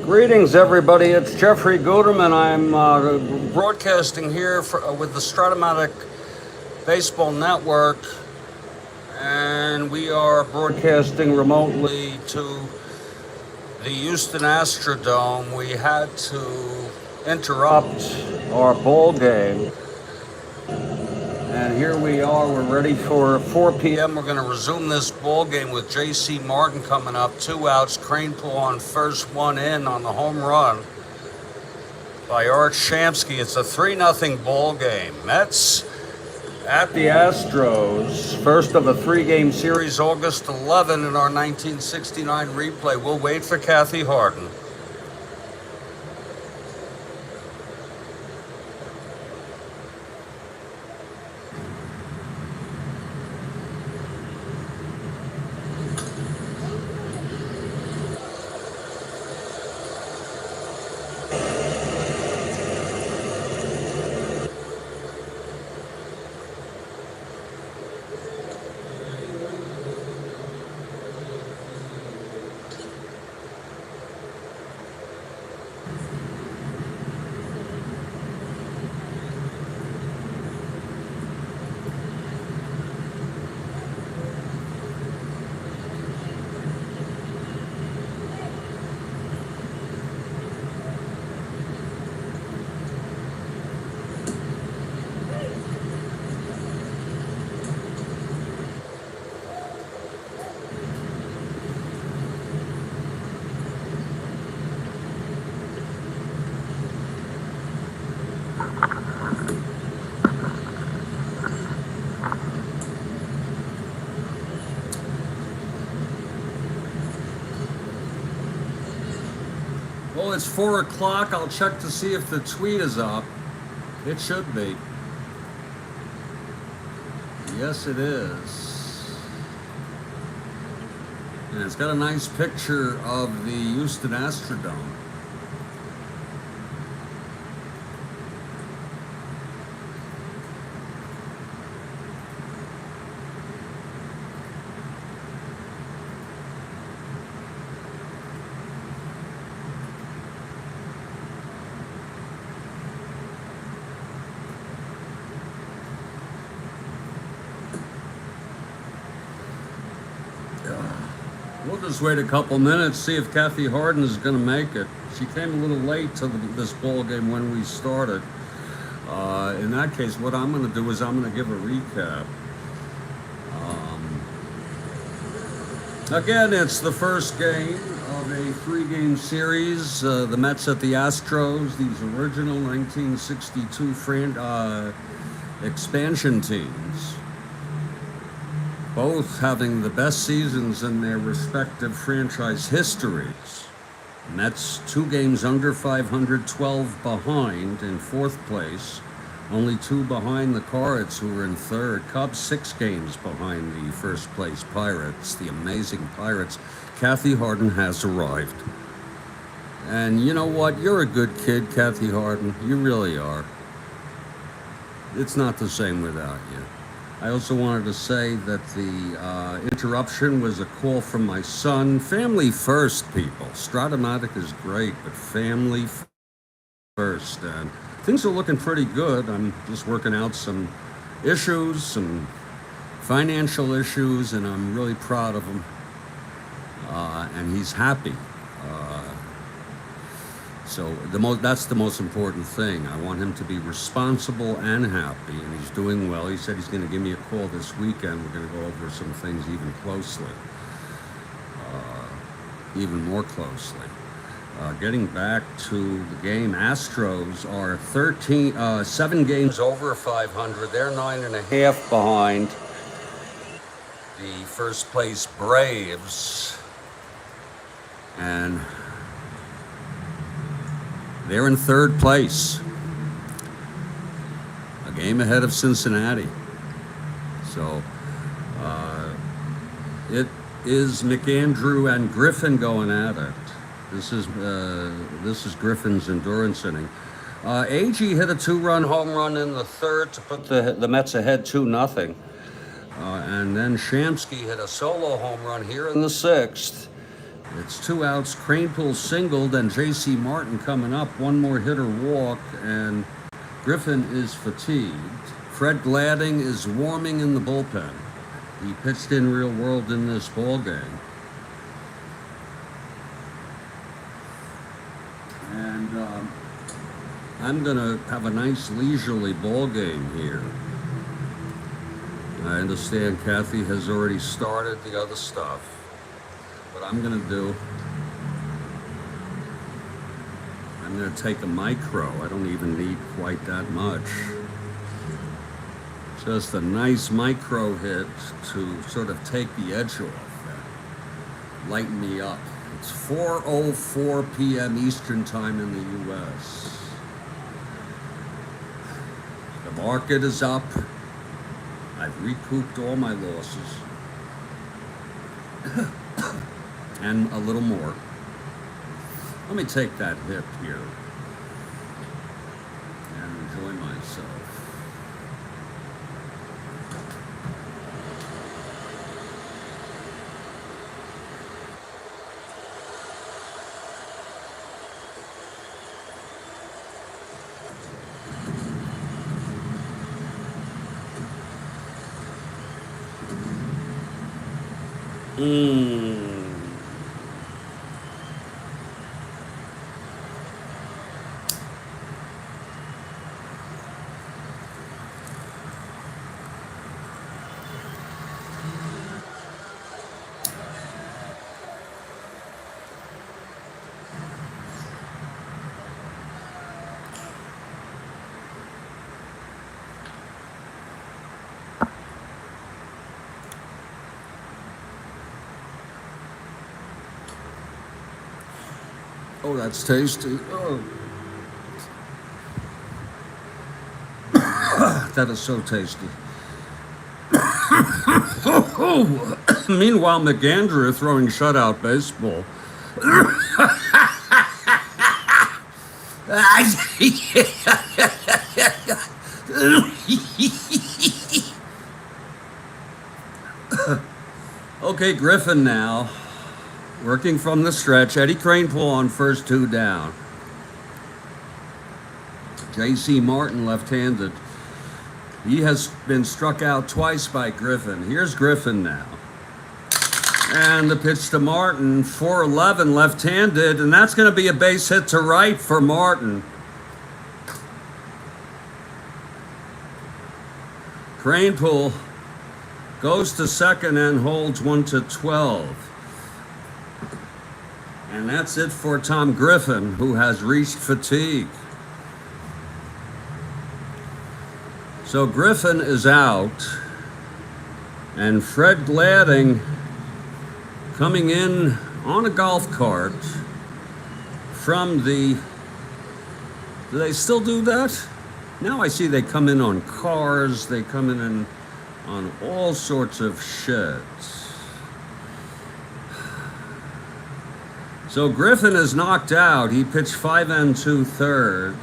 Greetings, everybody. It's Jeffrey Guterman. I'm broadcasting here with the Strat-O-Matic Baseball Network, and we are broadcasting remotely to the Houston Astrodome. We had to interrupt our ball game, and here we are. We're ready for 4 p.m. We're going to resume this ball game with J.C. Martin coming up. 2 outs. Cranepool on first, 1 in on the home run by Art Shamsky. It's a 3-0 ball game. Mets at the Astros. First of a 3-game series, August 11 in our 1969 replay. We'll wait for Kathy Harden. Well, it's 4 o'clock. I'll check to see if the tweet is up. It should be. Yes, it is. And it's got a nice picture of the Houston Astrodome. We'll just wait a couple minutes, see if Kathy Harden is going to make it. She came a little late to this ball game when we started. In that case, what I'm going to do is I'm going to give a recap. Again, it's the first game of a 3-game series. The Mets at the Astros, these original 1962 expansion teams, both having the best seasons in their respective franchise histories. Mets 2 games under 500, 12 behind in 4th place, only 2 behind the Cards, who were in 3rd. Cubs 6 games behind the first place Pirates, the amazing Pirates. Kathy Harden has arrived. And you know what? You're a good kid, Kathy Harden. You really are. It's not the same without you. I also wanted to say that the interruption was a call from my son. Family first, people. Strat-O-Matic is great, but family first. And things are looking pretty good. I'm just working out some issues, some financial issues, and I'm really proud of him. And he's happy. So that's the most important thing. I want him to be responsible and happy, and he's doing well. He said he's going to give me a call this weekend. We're going to go over some things even more closely. Getting back to the game, Astros are 7 games over 500. They're 9.5 behind the first place Braves, and they're in 3rd place, a game ahead of Cincinnati. So it is McAndrew and Griffin going at it. This is Griffin's endurance inning. Agee hit a 2-run home run in the 3rd to put the Mets ahead 2-0. And then Shamsky hit a solo home run here in the 6th. It's 2 outs. Cranepool singled, and J.C. Martin coming up. One more hitter walk, and Griffin is fatigued. Fred Gladding is warming in the bullpen. He pitched in Real World in this ball game. And I'm going to have a nice leisurely ball game here. I understand Kathy has already started the other stuff. What I'm going to do, I'm going to take a micro. I don't even need quite that much. Just a nice micro hit to sort of take the edge off and lighten me up. It's 4:04 p.m. Eastern Time in the U.S. The market is up. I've recouped all my losses. And a little more. Let me take that hit here and enjoy myself. Oh, that's tasty. Oh. That is so tasty. Meanwhile, McAndrew throwing shutout baseball. Okay, Griffin now. Working from the stretch. Eddie Cranepool on first, 2 down. J.C. Martin left-handed. He has been struck out twice by Griffin. Here's Griffin now. And the pitch to Martin, 4-11 left-handed, and that's going to be a base hit to right for Martin. Cranepool goes to second and holds 1-12. And that's it for Tom Griffin, who has reached fatigue. So Griffin is out, and Fred Gladding coming in on a golf cart from the... Do they still do that? Now I see they come in on cars, they come in on all sorts of shit. So Griffin is knocked out. He pitched 5 2/3.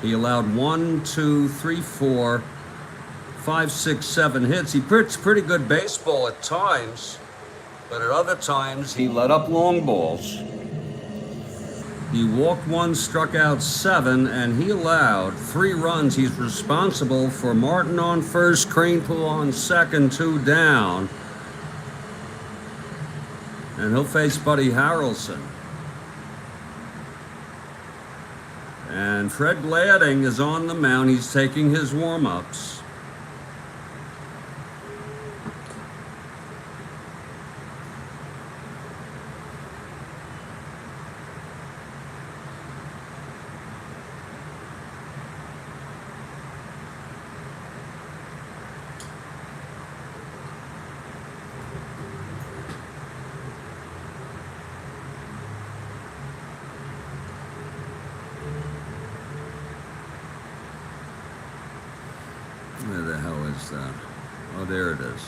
He allowed 1, 2, 3, 4, 5, 6, 7 hits. He pitched pretty good baseball at times, but at other times he let up long balls. He walked 1, struck out 7, and he allowed 3 runs. He's responsible for Martin on first, Cranepool on second, 2 down. And he'll face Buddy Harrelson. And Fred Gladding is on the mound. He's taking his warm-ups. Where the hell is that? Oh, there it is.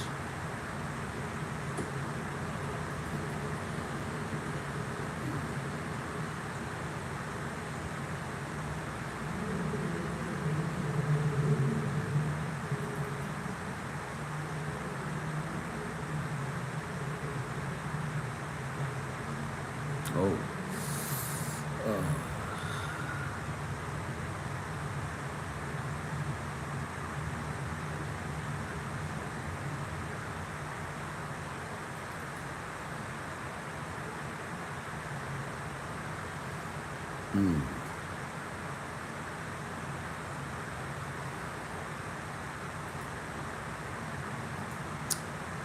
Oh.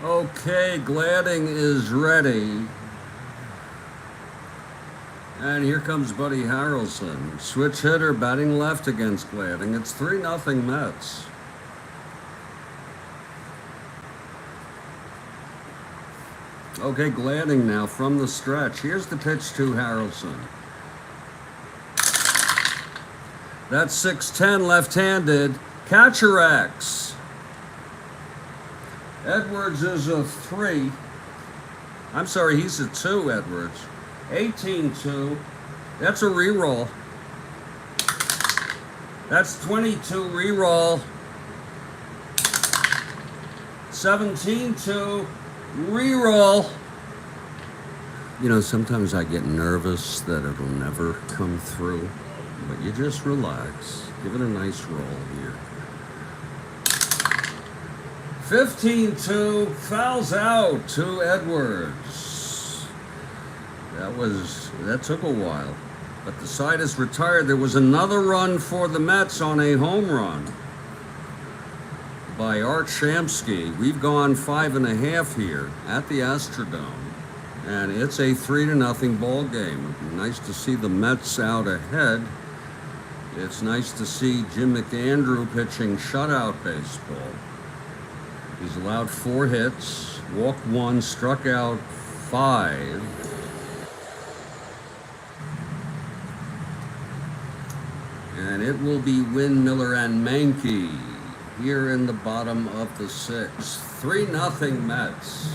Okay, Gladding is ready. And here comes Buddy Harrelson. Switch hitter batting left against Gladding. It's 3-0 Mets. Okay, Gladding now from the stretch. Here's the pitch to Harrelson. That's 6-10 left-handed. Catcher X. Edwards is a 3. I'm sorry, he's a 2, Edwards. 18-2. That's a reroll. That's 22 reroll. 17-2 reroll. You know, sometimes I get nervous that it'll never come through, but you just relax. Give it a nice roll here. 15-2, fouls out to Edwards. That took a while, but the side is retired. There was another run for the Mets on a home run by Art Shamsky. We've gone 5.5 here at the Astrodome, and it's a 3-0 ball game. Nice to see the Mets out ahead. It's nice to see Jim McAndrew pitching shutout baseball. He's allowed 4 hits, walked 1, struck out 5. And it will be Wynn, Miller, and Mankey here in the bottom of the 6th. 3-0 Mets.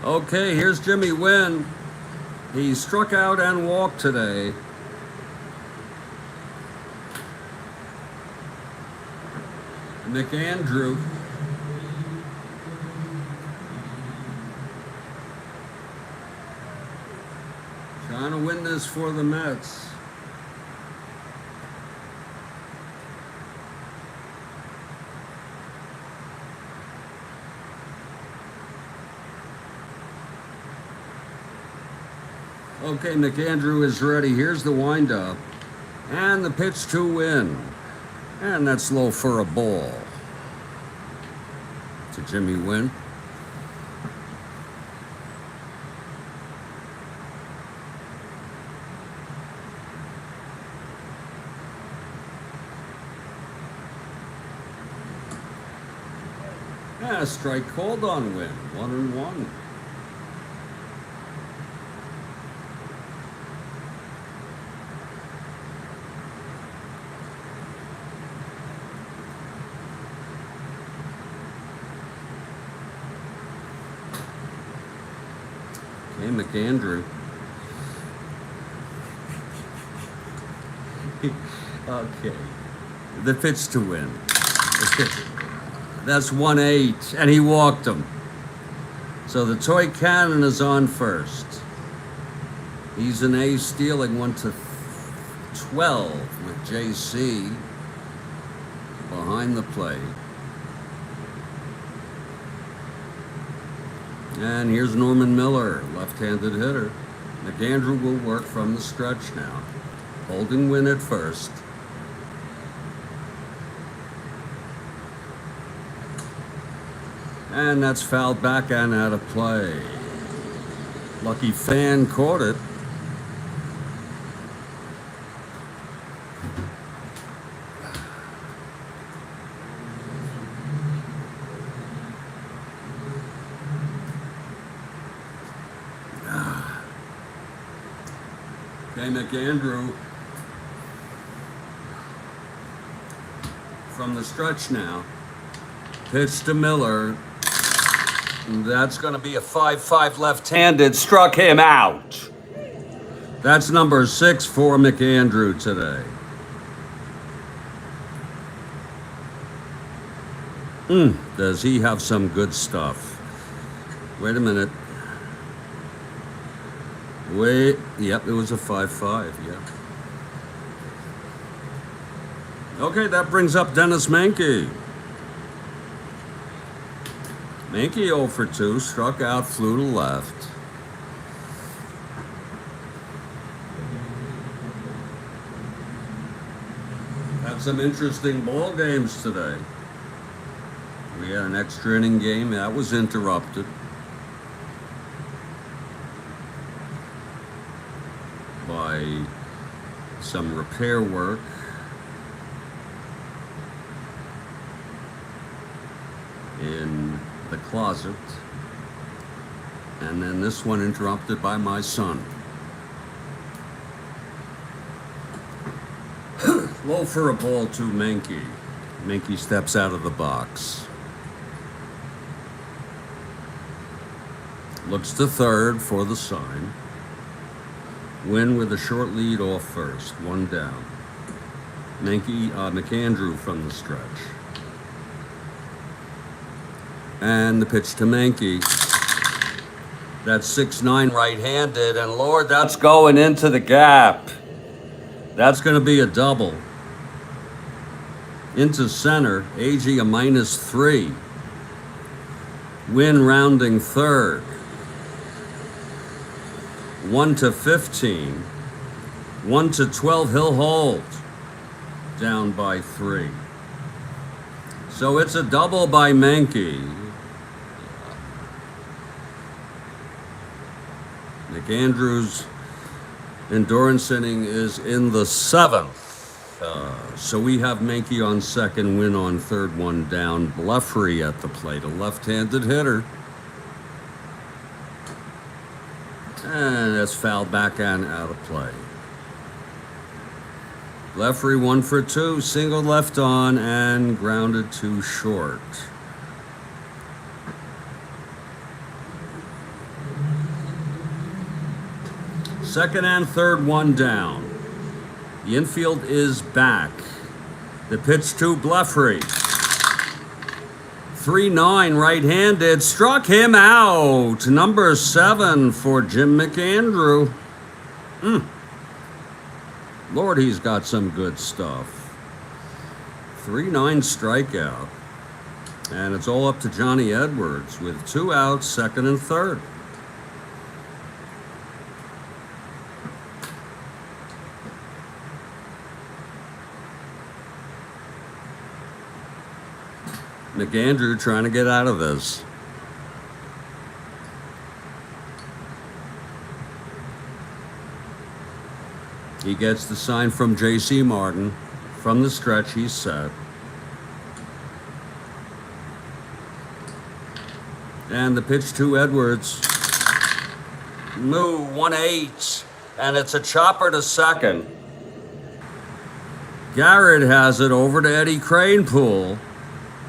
Okay, here's Jimmy Wynn. He struck out and walked today. McAndrew. Trying to win this for the Mets. Okay, McAndrew is ready. Here's the windup. And the pitch to Wynn. And that's low for a ball. To Jimmy Wynn. Yeah, strike called on Wynn. 1-1. Okay, McAndrew. Okay. The pitch to Win. That's 1-8, and he walked him. So the toy cannon is on first. He's an A, stealing 1-12 with JC behind the plate. And here's Norman Miller, left-handed hitter. McAndrew will work from the stretch now, holding Win at first. And that's fouled back and out of play. Lucky Fan caught it. Okay, McAndrew from the stretch now. Pitch to Miller. That's going to be a 5-5 left-handed. Struck him out. That's number 6 for McAndrew today. Does he have some good stuff? Wait a minute. Wait. Yep, it was a 5-5. Yeah. Okay, that brings up Dennis Menke. Menke 0 for 2, struck out, flew to left. Had some interesting ball games today. We had an extra inning game that was interrupted by some repair work. In the closet, and then this one interrupted by my son. Low for a ball to Menke. Menke steps out of the box. Looks to third for the sign. Win with a short lead off first, 1 down. McAndrew from the stretch. And the pitch to Menke. That's 6'9" right-handed, and Lord, that's going into the gap. That's going to be a double. Into center, AG a -3. Win rounding third. 1-15. 1-12, he'll hold. Down by 3. So it's a double by Menke. McAndrew's endurance inning is in the 7th. So we have Menke on second, win on third, 1 down. Bleffery at the plate, a left-handed hitter. And that's fouled back and out of play. Bleffery 1 for 2, single left on and grounded to short. Second and third, 1 down. The infield is back. The pitch to Bleffery. 3-9 right-handed, struck him out. Number 7 for Jim McAndrew. Lord, he's got some good stuff. 3-9 strikeout. And it's all up to Johnny Edwards with 2 outs, second and third. McAndrew trying to get out of this. He gets the sign from J.C. Martin. From the stretch, he's set. And the pitch to Edwards. Moo, 1-8. And it's a chopper to second. Garrett has it over to Eddie Cranepool.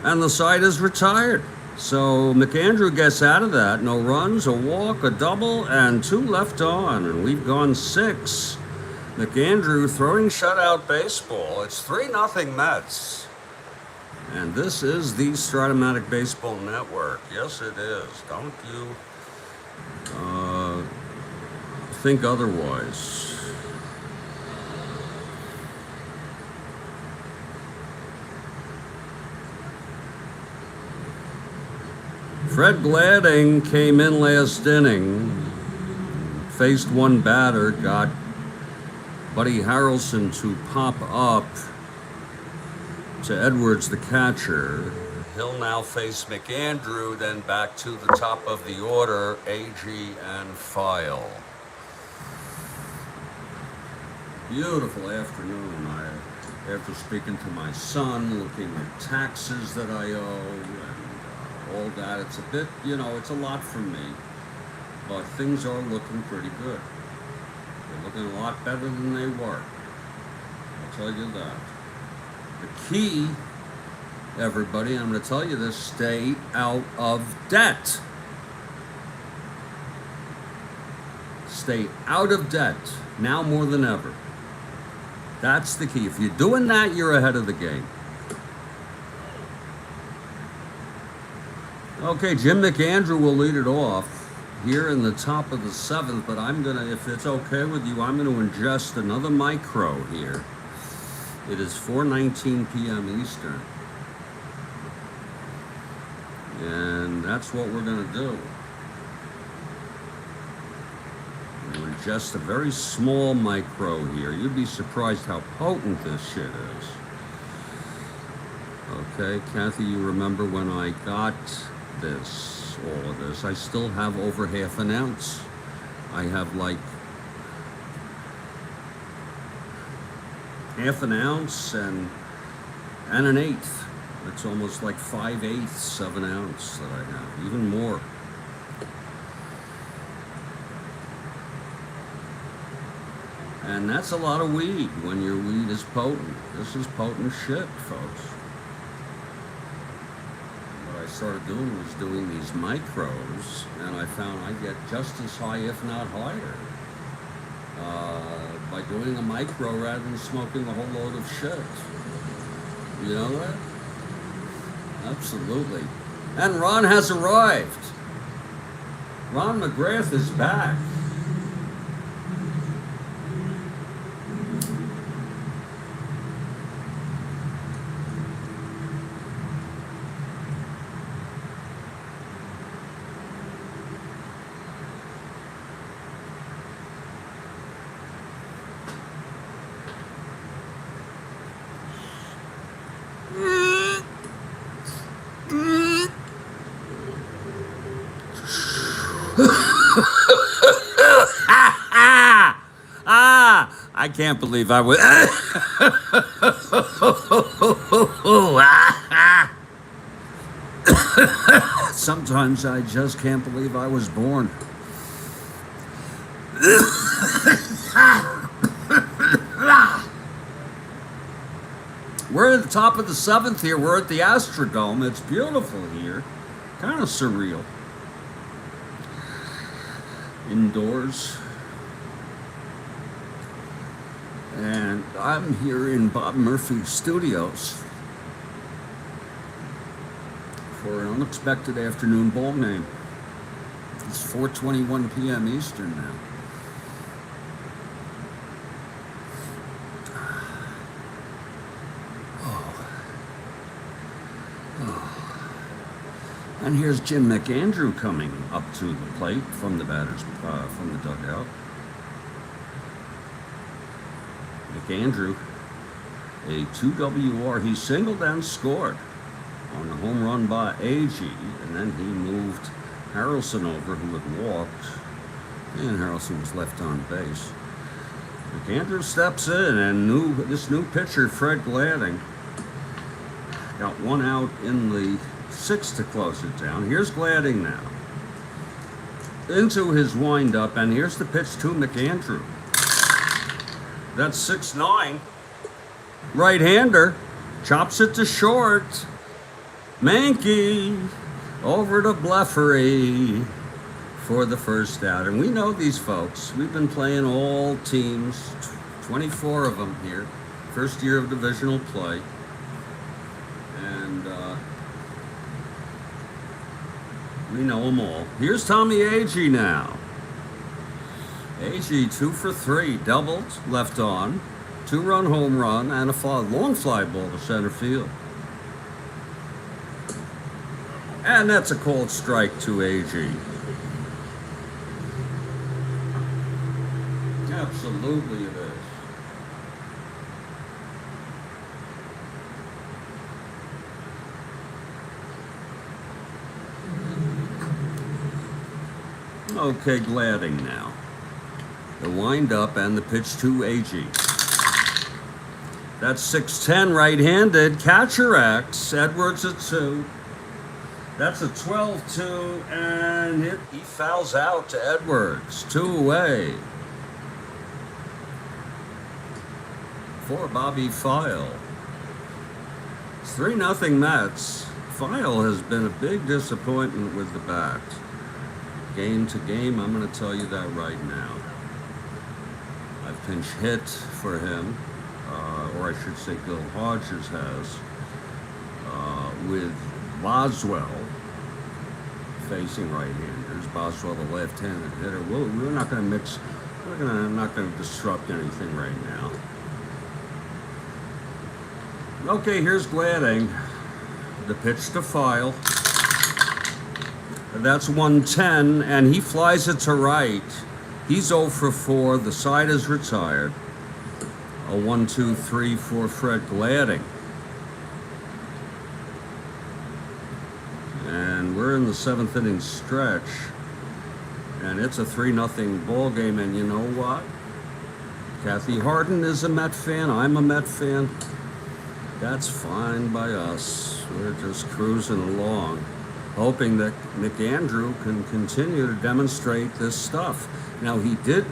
And the side is retired. So McAndrew gets out of that. No runs, a walk, a double, and 2 left on. And we've gone 6. McAndrew throwing shutout baseball. It's 3-0 Mets. And this is the Strat-O-Matic Baseball Network. Yes, it is. Don't you think otherwise. Fred Gladding came in last inning, faced 1 batter, got Buddy Harrelson to pop up to Edwards, the catcher. He'll now face McAndrew, then back to the top of the order, AG and File. Beautiful afternoon. After speaking to my son, looking at taxes that I owe, all that. It's a bit, it's a lot for me, but things are looking pretty good. They're Looking a lot better than they were. I'll tell you that. The key, everybody, I'm going to tell you this, stay out of debt. Stay out of debt, now more than ever. That's the key. If you're doing that, you're ahead of the game. Okay, Jim McAndrew will lead it off here in the top of the 7th, but I'm going to, if it's okay with you, I'm going to ingest another micro here. It is 4:19 p.m. Eastern. And that's what we're going to do. Just a very small micro here. You'd be surprised how potent this shit is. Okay, Kathy, you remember when I got this, all of this, I still have over half an ounce. I have like half an ounce and an eighth. It's almost like 5/8 of an ounce that I have, even more. And that's a lot of weed when your weed is potent. This is potent shit, folks. What I started doing was doing these micros, and I found I get just as high, if not higher, by doing a micro rather than smoking a whole load of shit. You know that? Absolutely. And Ron has arrived. Ron McGrath is back. I can't believe I was. Sometimes I just can't believe I was born. We're at the top of the 7th here. We're at the Astrodome. It's beautiful here. Kind of surreal. Indoors. And I'm here in Bob Murphy's studios for an unexpected afternoon ball game. It's 4:21 p.m. Eastern now. And here's Jim McAndrew coming up to the plate from the batter's from the dugout. McAndrew, a 2 WR. He singled and scored on a home run by AG, and then he moved Harrelson over, who had walked, and Harrelson was left on base. McAndrew steps in, and this new pitcher, Fred Gladding, got one out in the 6th to close it down. Here's Gladding now into his windup, and here's the pitch to McAndrew. That's 6'9". Right-hander. Chops it to short. Mankey over to Bleffery for the first out. And we know these folks. We've been playing all teams, 24 of them here. First year of divisional play. And we know them all. Here's Tommy Agee now. AG 2 for 3, doubled, left on, 2-run home run, and a long fly ball to center field. And that's a called strike to AG. Absolutely it is. Okay, Gladding now. The wind-up and the pitch to AG. That's 6'10", right-handed. Catcher X. Edwards at 2. That's a 12-2, and he fouls out to Edwards. 2 away. for Bobby File. It's 3-0 Mets. File has been a big disappointment with the bat. Game to game, I'm going to tell you that right now. I've pinch hit for him, or I should say Bill Hodges has, with Boswell facing right-handers. Boswell, the left-handed hitter. We're not going to mix. Not going to disrupt anything right now. Okay, here's Gladding. The pitch to File. That's 110, and he flies it to right. He's 0 for 4. The side is retired. A 1-2-3 for Fred Gladding. And we're in the 7th inning stretch. And it's a 3-0 ball game. And you know what? Kathy Harden is a Met fan. I'm a Met fan. That's fine by us. We're just cruising along, hoping that McAndrew can continue to demonstrate this stuff. Now, he did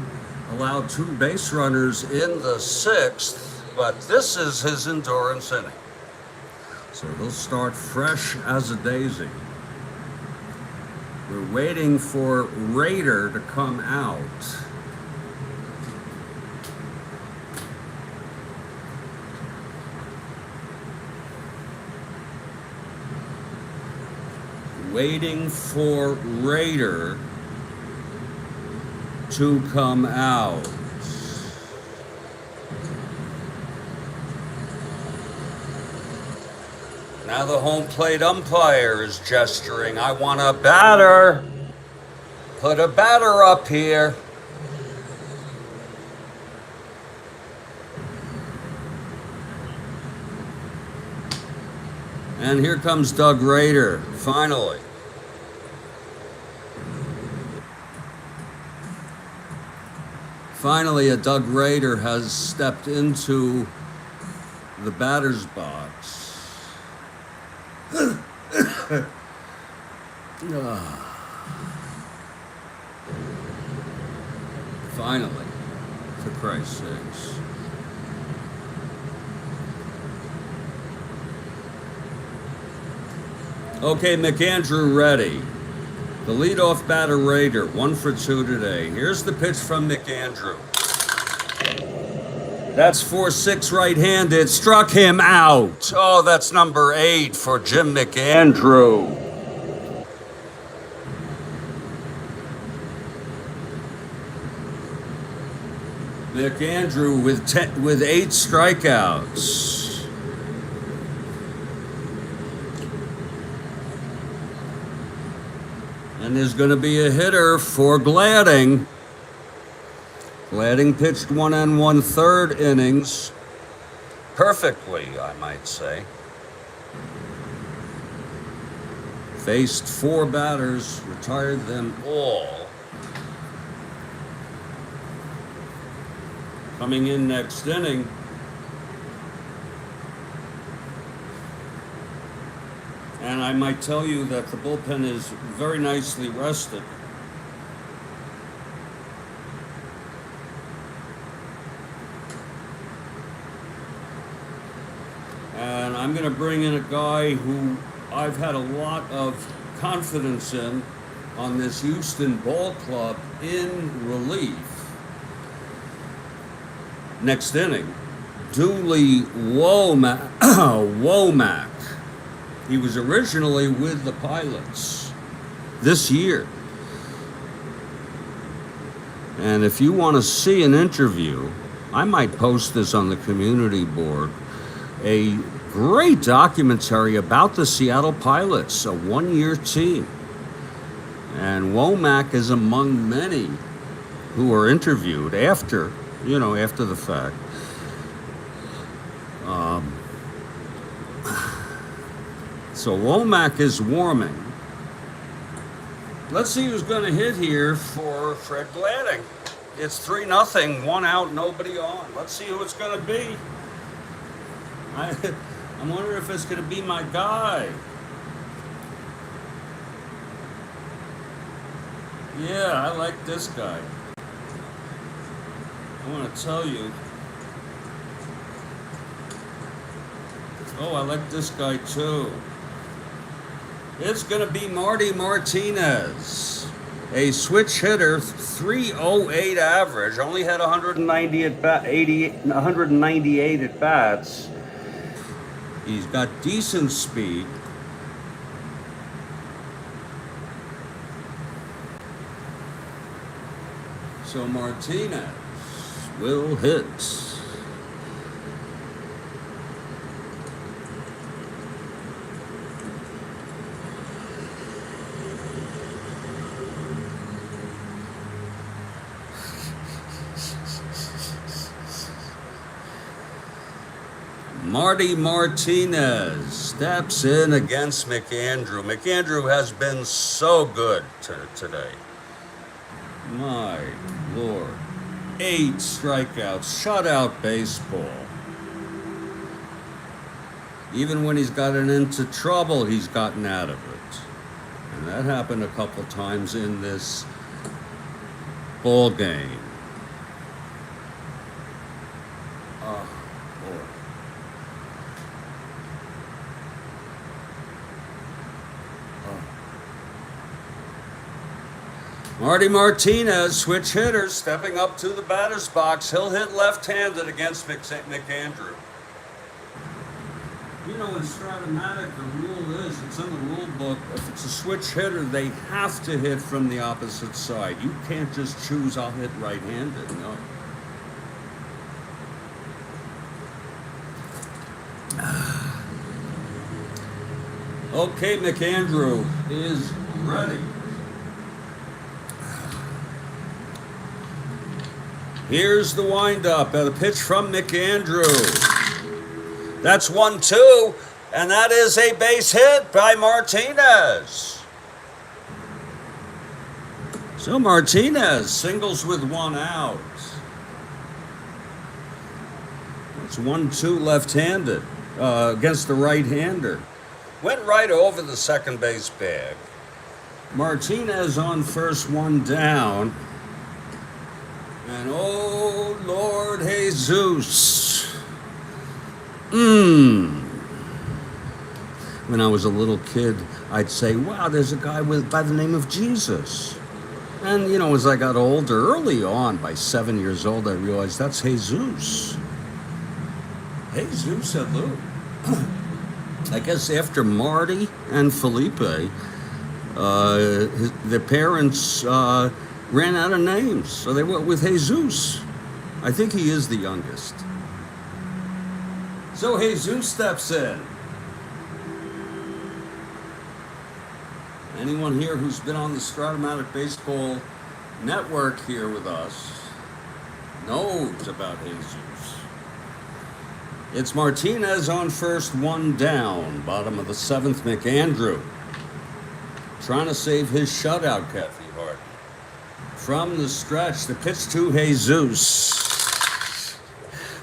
allow 2 base runners in the 6th, but this is his endurance inning. So he'll start fresh as a daisy. We're waiting for Raider to come out. Waiting for Raider to come out. Now the home plate umpire is gesturing. I want a batter. Put a batter up here. And here comes Doug Raider, finally. Finally, a Doug Raider has stepped into the batter's box. Finally, for Christ's sakes. Okay, McAndrew ready. The leadoff batter Raider, 1 for 2 today. Here's the pitch from McAndrew. That's 4-6 right-handed. Struck him out. Oh, that's number 8 for Jim McAndrew. McAndrew with 8 strikeouts. And there's going to be a hitter for Gladding. Gladding pitched 1 1/3 innings. Perfectly, I might say. Faced 4 batters, retired them all. Coming in next inning, and I might tell you that the bullpen is very nicely rested. And I'm going to bring in a guy who I've had a lot of confidence in on this Houston ball club in relief. Next inning, Dooley Womack. He was originally with the Pilots this year. And if you want to see an interview, I might post this on the community board. A great documentary about the Seattle Pilots, a 1-year team. And Womack is among many who were interviewed after the fact. So Womack is warming. Let's see who's going to hit here for Fred Gladding. It's 3-0, 1 out, nobody on. Let's see who it's going to be. I'm wondering if it's going to be my guy. Yeah, I like this guy. I want to tell you, Oh, I like this guy too. It's going to be Marty Martinez, a switch hitter, 308 average, only had 198 at bats. He's got decent speed. So Martinez will hit. Marty Martinez steps in against McAndrew. McAndrew has been so good today. My Lord. 8 strikeouts, shutout baseball. Even when he's gotten into trouble, he's gotten out of it. And that happened a couple times in this ball game. Marty Martinez, switch hitter, stepping up to the batter's box. He'll hit left-handed against McAndrew. You know, in Strat-O-Matic, the rule is, it's in the rule book, if it's a switch hitter, they have to hit from the opposite side. You can't just choose, I'll hit right-handed, no. Okay, McAndrew is ready. Here's the windup and a pitch from McAndrew. That's 1-2, and that is a base hit by Martinez. So Martinez singles with 1 out. It's 1-2 left-handed against the right-hander. Went right over the second base bag. Martinez on first, 1 down. And oh, Lord Jesus. When I was a little kid, I'd say, wow, there's a guy by the name of Jesus. And, you know, as I got older, early on, by 7 years old, I realized that's Jesus. Jesus hello. I guess after Marty and Felipe, their parents ran out of names, so they went with Jesus. I think he is the youngest. So Jesus steps in. Anyone here who's been on the Strat-O-Matic Baseball Network here with us knows about Jesus. It's Martinez on first, 1 down. Bottom of the 7th, McAndrew. Trying to save his shutout, Kathy Hart. From the stretch, the pitch to Jesus.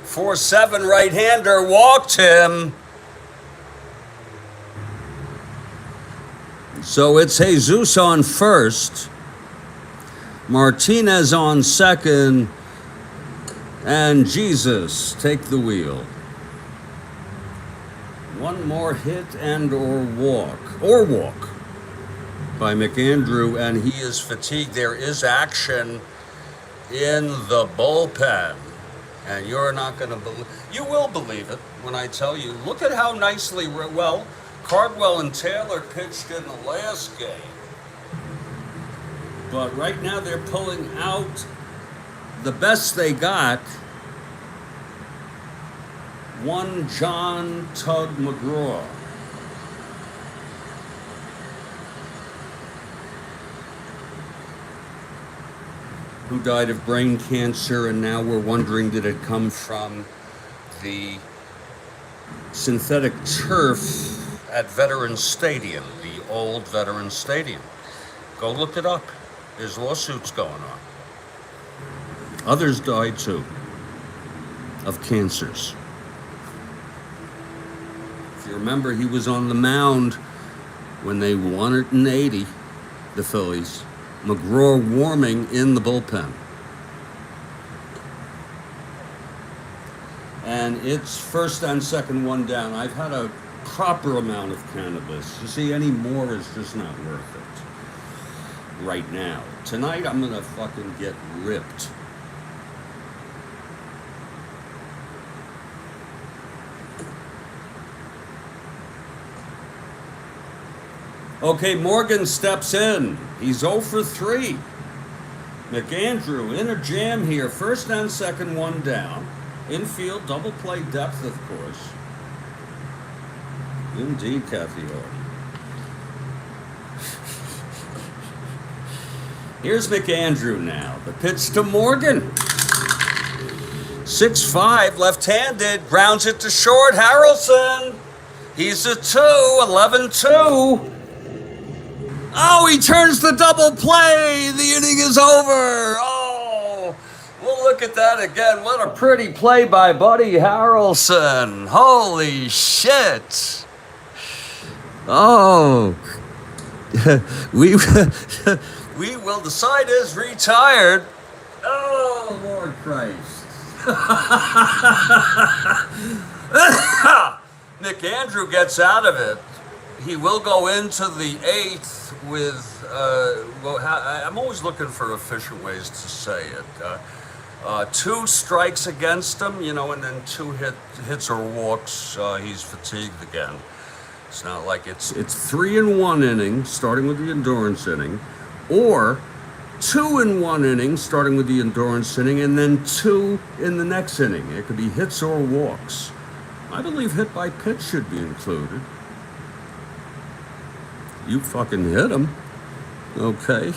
4-7 right-hander, walked him. So it's Jesus on first, Martinez on second, and Jesus take the wheel. One more hit and or walk by McAndrew, and he is fatigued. There is action in the bullpen, and you're not going to believe, you will believe it when I tell you. Look at how nicely, well, Cardwell and Taylor pitched in the last game, but right now they're pulling out the best they got. One John Tug McGraw. Who died of brain cancer, and now we're wondering, did it come from the synthetic turf at Veterans Stadium, the old Veterans Stadium? Go look it up. There's lawsuits going on. Others died too of cancers. If you remember, he was on the mound when they won it in '80, the Phillies. McGraw warming in the bullpen. And and it's first and second one down. I've had a proper amount of cannabis. You see, any more is just not worth it right now. Tonight, I'm gonna fucking get ripped. Okay, Morgan steps in. He's 0 for 3. McAndrew in a jam here. First and second one down. Infield, double play depth, of course. Indeed, Kathy Hardy. Here's McAndrew now. The pitch to Morgan. 6-5, left-handed. Grounds it to short. Harrelson. He's a 2, 11-2. Oh, he turns the double play. The inning is over. Oh, we'll look at that again. What a pretty play by Buddy Harrelson. Holy shit. Oh, we will decide is retired. Oh, Lord Christ. McAndrew gets out of it. He will go into the 8th with, I'm always looking for efficient ways to say it. 2 strikes against him, and then 2 hits or walks. He's fatigued again. It's not like it's 3 in 1 inning, starting with the endurance inning, or 2 in 1 inning, starting with the endurance inning, and then 2 in the next inning. It could be hits or walks. I believe hit by pitch should be included. You fucking hit him. Okay.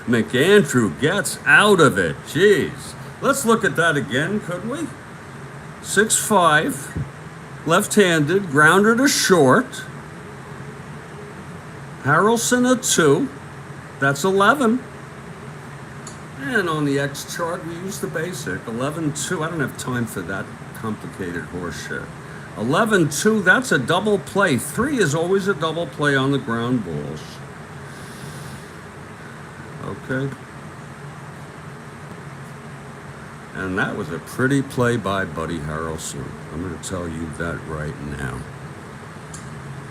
McAndrew gets out of it. Jeez. Let's look at that again, could we? 6-5. Left-handed. Grounder to short. Harrelson a 2. That's 11. And on the X chart, we use the basic. 11-2. I don't have time for that complicated horse shit. 11-2, that's a double play. 3 is always a double play on the ground balls. Okay. And that was a pretty play by Buddy Harrelson. I'm going to tell you that right now.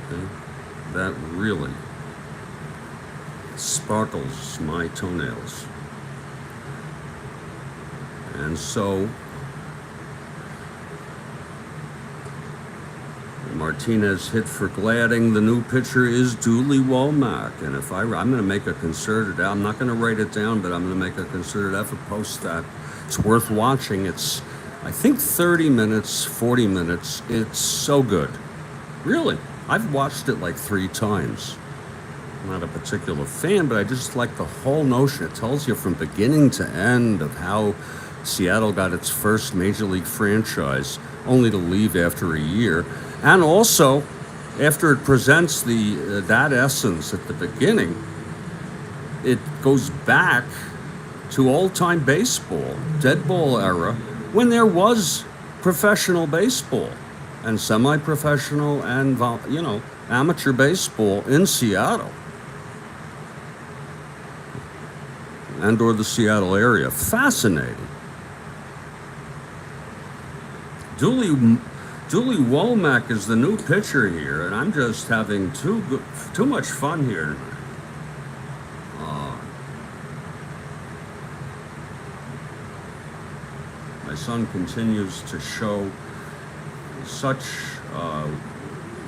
Okay? That really sparkles my toenails. And so Martinez hit for Gladding. The new pitcher is Dooley Womack. And if I'm going to make a concerted, I'm not going to write it down, but I'm going to make a concerted effort, post that. It's worth watching. It's, I think, 30 minutes, 40 minutes. It's so good. Really. I've watched it like 3 times. I'm not a particular fan, but I just like the whole notion. It tells you from beginning to end of how Seattle got its first major league franchise, only to leave after a year. And also, after it presents that essence at the beginning, it goes back to old-time baseball, dead ball era, when there was professional baseball and semi-professional and, amateur baseball in Seattle and or the Seattle area. Fascinating. Dooley Womack is the new pitcher here, and I'm just having too much fun here. My son continues to show such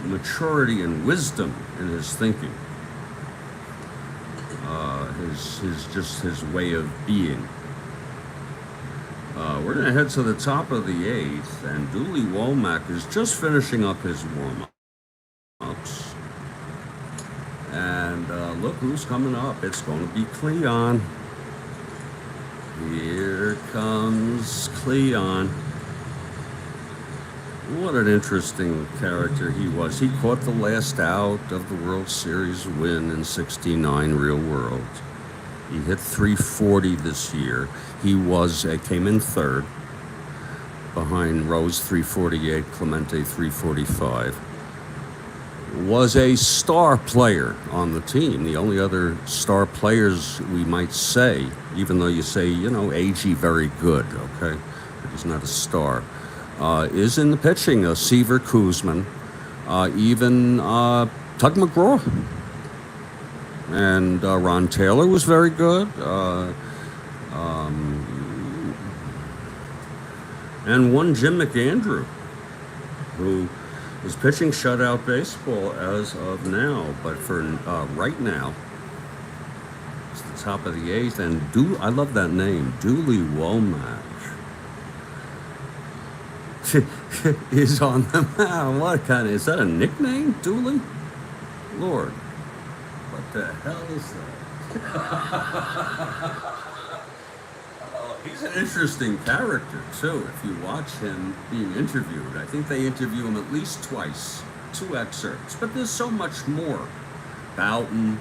maturity and wisdom in his thinking, his way of being. We're going to head to the top of the 8th, and Dooley Womack is just finishing up his warm-ups. And look who's coming up. It's going to be Cleon. Here comes Cleon. What an interesting character he was. He caught the last out of the World Series win in '69 Real World. He hit .340 this year. He came in 3rd behind Rose .348, Clemente .345. Was a star player on the team. The only other star players we might say, even though you say, Agee very good, okay? But He's not a star. Is in the pitching. Seaver, Kuzman, even Tug McGraw. And Ron Taylor was very good. And one Jim McAndrew, who is pitching shutout baseball as of now. But for right now, it's the top of the 8th. And I love that name, Dooley Womack. Is on the mound. What kind of, is that a nickname, Dooley? Lord, what the hell is that? He's an interesting character, too, if you watch him being interviewed. I think they interview him at least twice, 2 excerpts, but there's so much more. Boughton,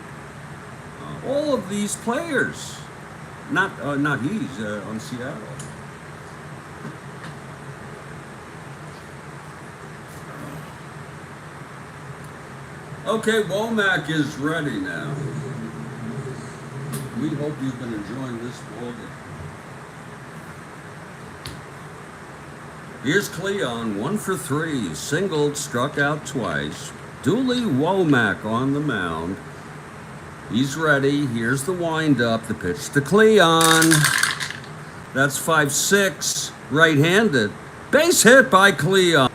all of these players, not he's on Seattle. Okay, Womack is ready now. We hope you've been enjoying this ball game. Here's Cleon, 1 for 3, singled, struck out twice. Dooley Womack on the mound. He's ready. Here's the windup. The pitch to Cleon. That's 5-6, right-handed. Base hit by Cleon.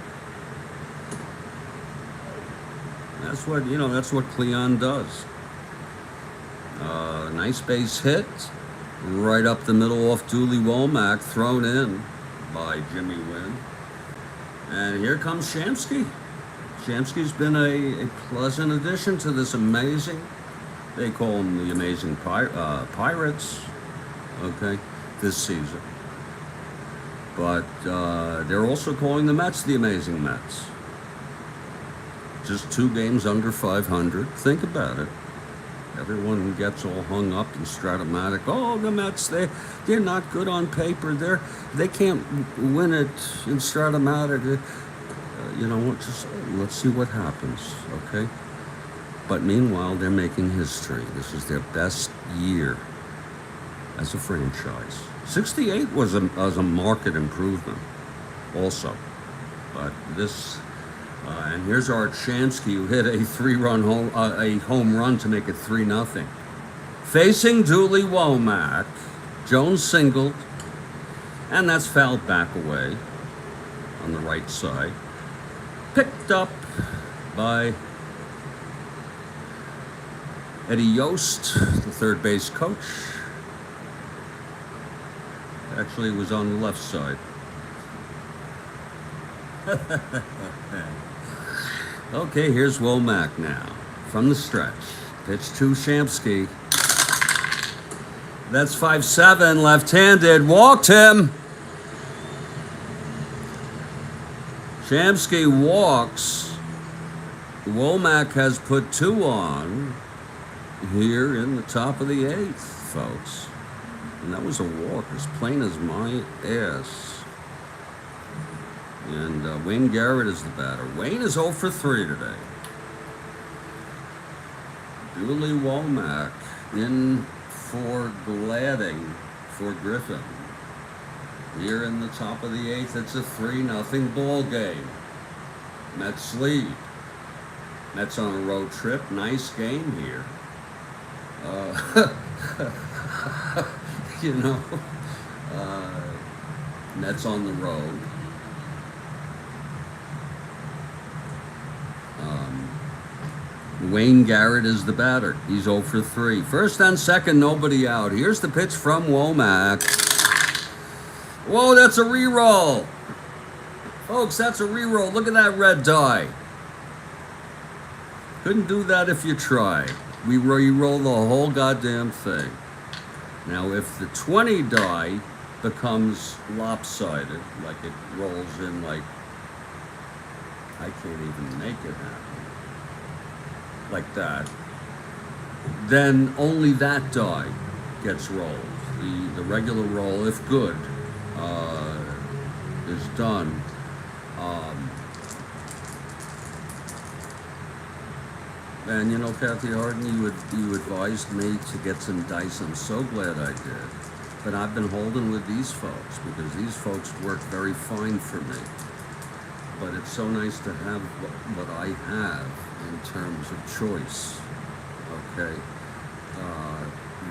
That's what Cleon does. Nice base hit, right up the middle off Dooley Womack, thrown in by Jimmy Wynn. And here comes Shamsky. Shamsky's been a pleasant addition to this amazing, they call them the amazing Pirates, okay, this season. But they're also calling the Mets the amazing Mets. Just 2 games under 500. Think about it. Everyone gets all hung up in Strat-O-Matic. Oh, the Mets, they're not good on paper. They can't win it in Strat-O-Matic. Just let's see what happens, okay? But meanwhile, they're making history. This is their best year as a franchise. 68 was a market improvement also. But this... and here's Art Shamsky, who hit a 3-run home run to make it 3-0. Facing Dooley Womack, Jones singled, and that's fouled back away on the right side. Picked up by Eddie Yost, the third base coach. Actually, it was on the left side. Okay, here's Womack now, from the stretch. Pitch to Shamsky. That's 5-7, left-handed, walked him. Shamsky walks. Womack has put 2 on here in the top of the 8th, folks. And that was a walk, as plain as my ass. And Wayne Garrett is the batter. Wayne is 0 for 3 today. Dooley Womack in for Gladding for Griffin. Here in the top of the 8th, it's a 3-0 ball game. Mets lead. Mets on a road trip. Nice game here. Mets on the road. Wayne Garrett is the batter. He's 0 for 3. First and second, nobody out. Here's the pitch from Womack. Whoa, that's a re-roll. Folks, that's a re-roll. Look at that red dye. Couldn't do that if you tried. We re-roll the whole goddamn thing. Now, if the 20 die becomes lopsided, like it rolls in like, I can't even make it happen. Like that, then only that die gets rolled. The regular roll, if good, is done. And Kathy Harden, you advised me to get some dice. I'm so glad I did. But I've been holding with these folks because these folks work very fine for me. But it's so nice to have what I have in terms of choice. Okay.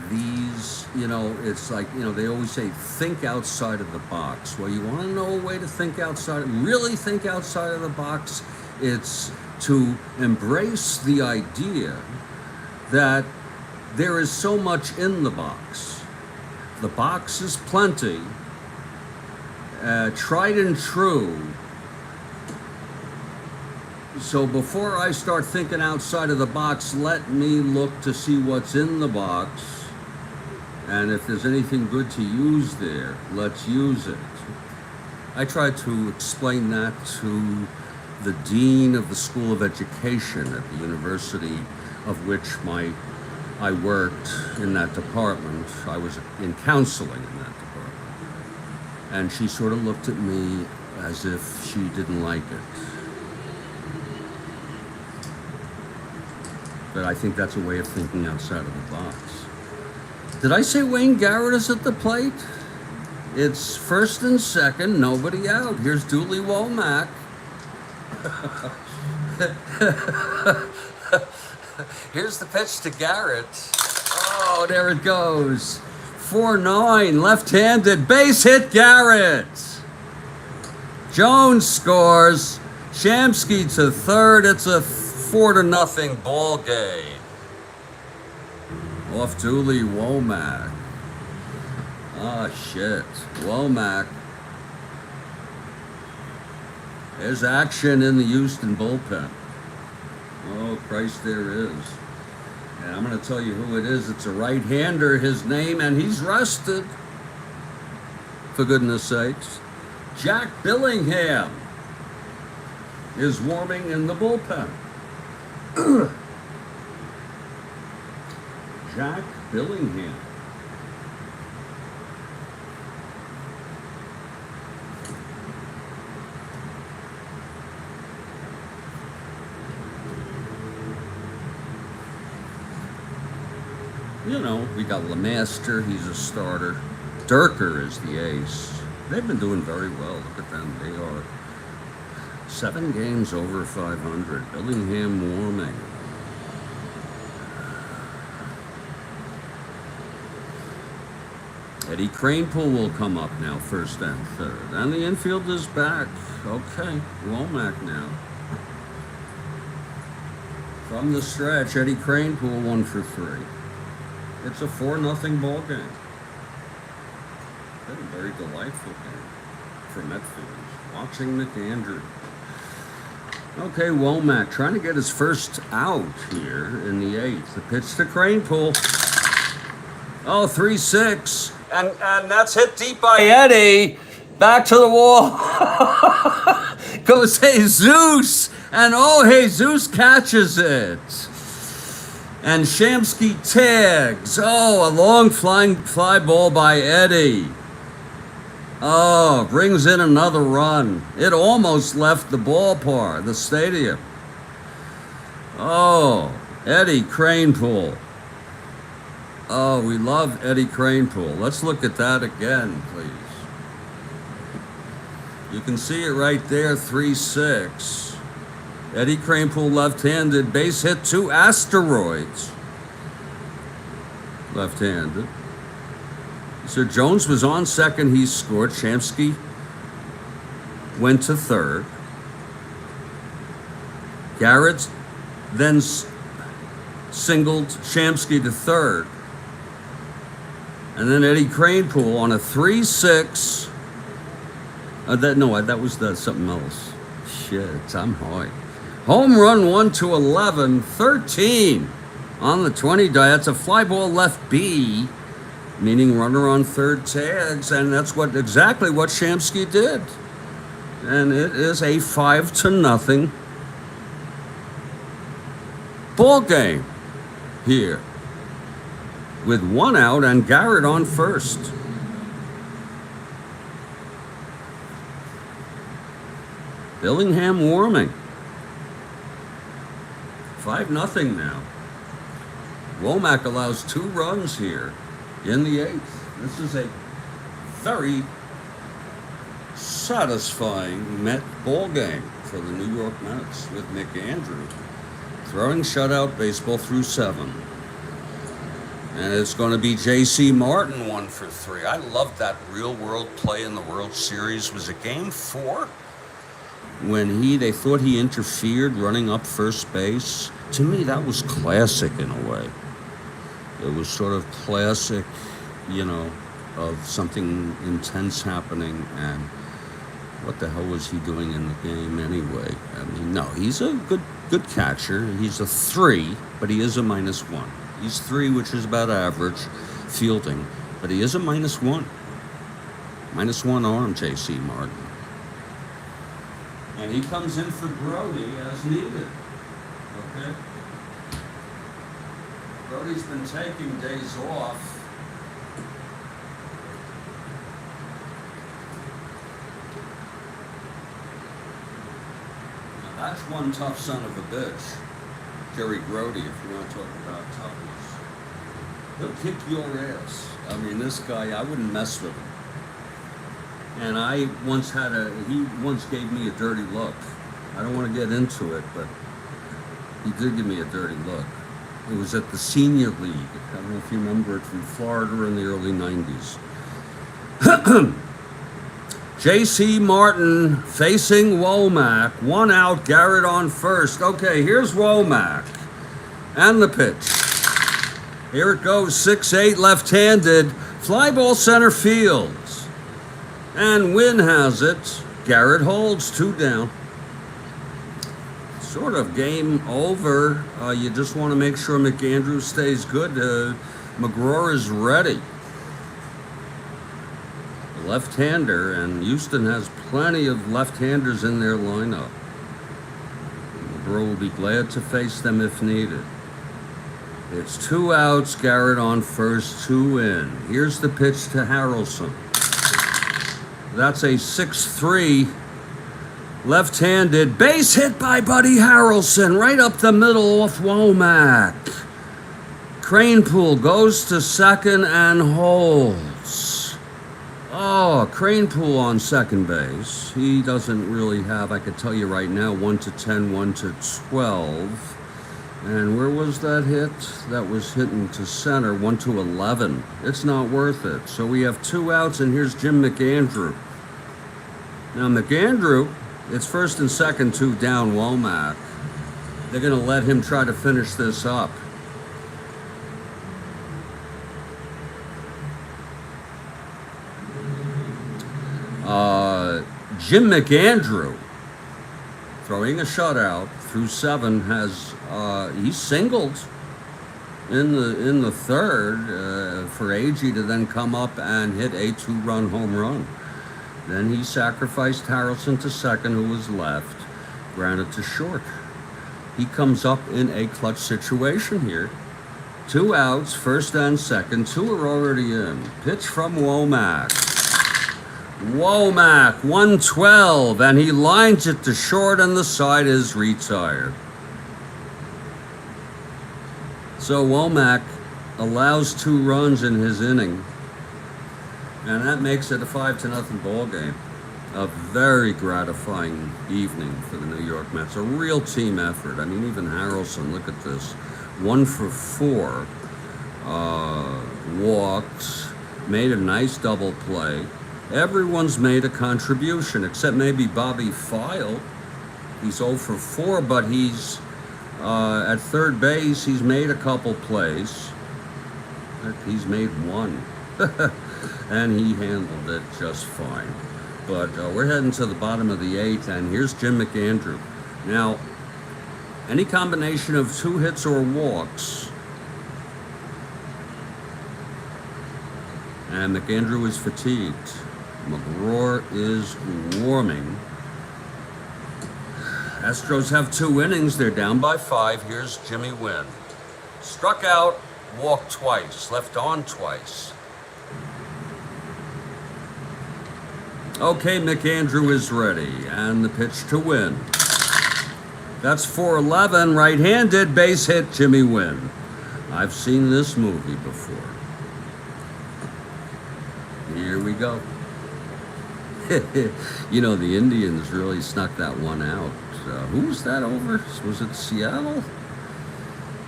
These, it's like, they always say, think outside of the box. Well, you want to know a way to think outside, really think outside of the box? It's to embrace the idea that there is so much in the box. The box is plenty, tried and true. So before I start thinking outside of the box, let me look to see what's in the box. And if there's anything good to use there, let's use it. I tried to explain that to the dean of the School of Education at the university of which I worked in that department. I was in counseling in that department. And she sort of looked at me as if she didn't like it. But I think that's a way of thinking outside of the box. Did I say Wayne Garrett is at the plate? It's first and second, nobody out. Here's Dooley Womack. Here's the pitch to Garrett. Oh, there it goes. 4-9, left-handed, base hit Garrett. Jones scores. Shamsky to third. It's a 4-0 ball game. Off Dooley Womack. Ah, shit. Womack. There's action in the Houston bullpen. Oh, Christ, there is. And I'm going to tell you who it is. It's a right-hander, his name, and he's rested. For goodness sakes. Jack Billingham is warming in the bullpen. Jack Billingham. We got LeMaster, he's a starter. Durker is the ace. They've been doing very well. Look at them. They are 7 games over 500. Billingham warming. Eddie Kranepool will come up now, first and third. And the infield is back. Okay, Womack now. From the stretch, Eddie Kranepool 1 for 3. It's a 4-0 ball game. Been a very delightful game for Met fans. Watching McAndrew. Okay, Womack trying to get his first out here in the 8th. The pitch to Kranepool. Oh, 3-6. And that's hit deep by Eddie. Back to the wall. Goes Jesus. And Jesus catches it. And Shamsky tags. Oh, a long fly ball by Eddie. Oh, brings in another run. It almost left the ballpark, the stadium. Oh, Eddie Kranepool. Oh, we love Eddie Kranepool. Let's look at that again, please. You can see it right there, 3-6. Eddie Kranepool left-handed, base hit 2 asteroids. Left-handed. So Jones was on second, he scored. Shamsky went to third. Garrett then singled Shamsky to third. And then Eddie Kranepool on a 3-6. That was something else. Shit, I'm high. Home run 1-11, 13 on the 20 die. That's a fly ball left B, meaning runner on third tags, and that's exactly what Shamsky did. And it is a 5-0 ball game here, with 1 out and Garrett on first. Billingham warming. 5-0 now. Womack allows 2 runs here in the 8th. This is a very satisfying Met ball game for the New York Mets with McAndrew throwing shutout baseball through 7. And it's going to be J.C. Martin 1 for 3. I loved that real world play in the World Series. Was it Game 4? When they thought he interfered running up first base. To me, that was classic in a way. It was sort of classic, of something intense happening, and what the hell was he doing in the game anyway? I mean, no, he's a good catcher. He's a 3, but he is a -1. He's 3, which is about average fielding, but he is a -1. -1 arm, J.C. Martin. And he comes in for Brody as needed. Okay? Brody's been taking days off. Now that's one tough son of a bitch. Jerry Grody, if you want to talk about toughness. He'll kick your ass. I mean, this guy, I wouldn't mess with him. And he once gave me a dirty look. I don't want to get into it, but he did give me a dirty look. It was at the Senior League. I don't know if you remember it, from Florida in the early 90s. J.C. Martin facing Womack. 1 out, Garrett on first. Okay, here's Womack. And the pitch. Here it goes, 6-8, left-handed. Fly ball center field. And Wynn has it. Garrett holds, 2 down. Sort of game over. You just want to make sure McAndrew stays good. McGraw is ready. Left-hander, and Houston has plenty of left-handers in their lineup. McGraw will be glad to face them if needed. It's 2 outs, Garrett on first, 2 in. Here's the pitch to Harrelson. That's a 6-3 left-handed base hit by Buddy Harrelson right up the middle off Womack. Cranepool goes to second and holds. Oh, Cranepool on second base. He doesn't really have, I could tell you right now, 1 to 10, 1 to 12. And where was that hit? That was hitting to center, 1 to 11. It's not worth it. So we have 2 outs, and here's Jim McAndrew. Now McAndrew, it's first and second, 2 down, Womack. They're going to let him try to finish this up. Jim McAndrew, throwing a shutout through 7, has he singled in the third for Agee to then come up and hit a 2-run home run. Then he sacrificed Harrelson to second, who was left, grounded to short. He comes up in a clutch situation here. 2 outs, first and second. 2 are already in. Pitch from Womack. Womack, 112, and he lines it to short, and the side is retired. So Womack allows 2 runs in his inning, and that makes it a 5-0 ball game. A very gratifying evening for the New York Mets. A real team effort. I mean, even Harrelson, look at this. 1 for 4. Walked. Made a nice double play. Everyone's made a contribution, except maybe Bobby File. He's 0 for 4, but he's at third base. He's made a couple plays. He's made 1. And he handled it just fine. But we're heading to the bottom of the 8th, and here's Jim McAndrew. Now, any combination of 2 hits or walks, and McAndrew is fatigued. McGraw is warming. Astros have 2 innings. They're down by 5. Here's Jimmy Wynn. Struck out, walked twice, left on twice. Okay, McAndrew is ready, and the pitch to Wynn. That's 4-11, right-handed, base hit, Jimmy Wynn. I've seen this movie before. Here we go. You know, the Indians really snuck that one out. Who was that over? Was it Seattle?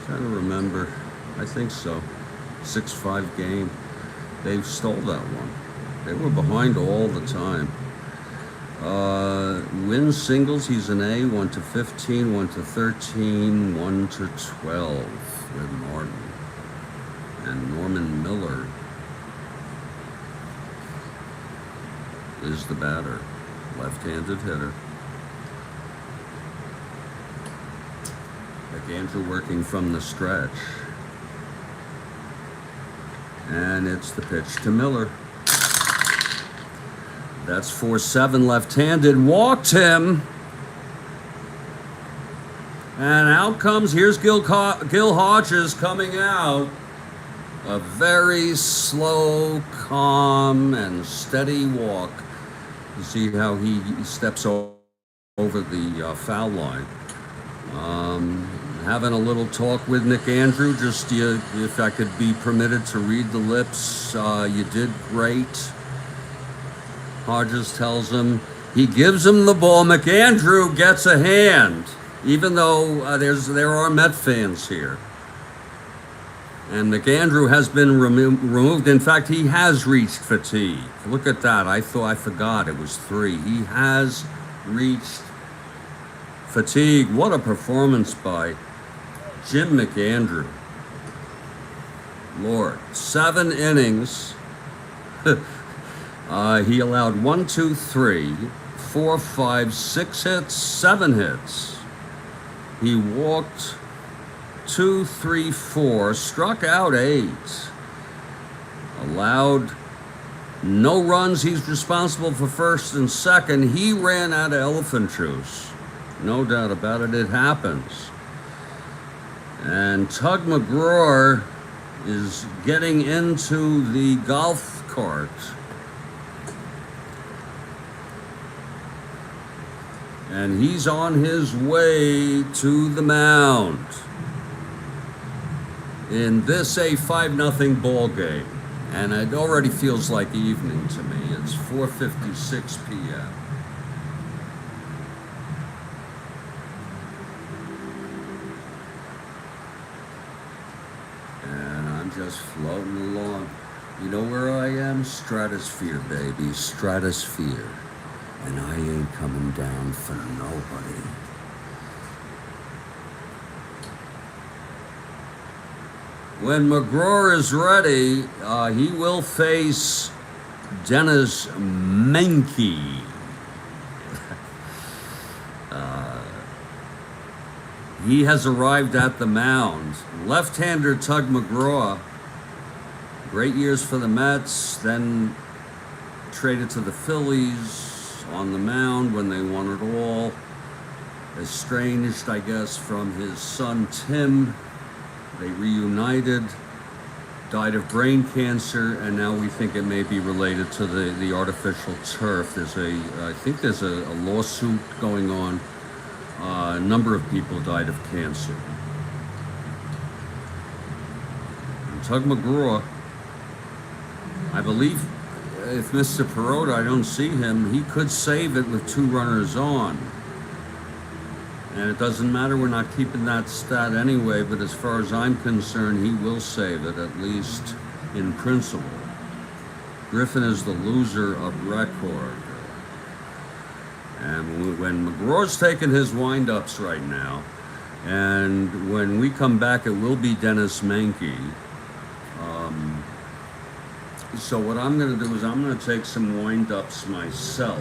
Trying to remember. I think so. 6-5 game. They stole that one. They were behind all the time. Wins singles, he's an A, 1 to 15, 1 to 13, 1 to 12 with Martin. And Norman Miller is the batter. Left-handed hitter. McAndrew working from the stretch. And it's the pitch to Miller. That's 4-7 left-handed. Walked him. And out comes, here's Gil Hodges coming out. A very slow, calm, and steady walk. You see how he steps over the foul line. Having a little talk with McAndrew, just if I could be permitted to read the lips. You did great. Hodges tells him, he gives him the ball. McAndrew gets a hand, even though there are Met fans here. And McAndrew has been removed. In fact, he has reached fatigue. Look at that. I forgot it was 3. He has reached fatigue. What a performance by Jim McAndrew. Lord, 7 innings. He allowed 1, 2, 3, 4, 5, 6 hits, 7 hits. He walked 2, 3, 4, struck out 8, allowed no runs. He's responsible for first and second. He ran out of elephant juice. No doubt about it. It happens. And Tug McGraw is getting into the golf cart. And he's on his way to the mound in this a 5-0 ball game. And it already feels like evening to me. It's 4:56 p.m. And I'm just floating along. You know where I am? Stratosphere, baby. Stratosphere. And I ain't coming down for nobody. When McGraw is ready, he will face Dennis Menke. He has arrived at the mound. Left-hander Tug McGraw. Great years for the Mets, then traded to the Phillies. On the mound when they won it all. Estranged, I guess, from his son Tim. They reunited, died of brain cancer, and now we think it may be related to the artificial turf. I think there's a lawsuit going on. A number of people died of cancer. And Tug McGraw, I believe, if Mr. Perota, I don't see him, he could save it with 2 runners on. And it doesn't matter, we're not keeping that stat anyway, but as far as I'm concerned, he will save it, at least in principle. Griffin is the loser of record. And when McGraw's taking his wind-ups right now, and when we come back, it will be Dennis Menke. So what I'm going to do is I'm going to take some wind-ups myself.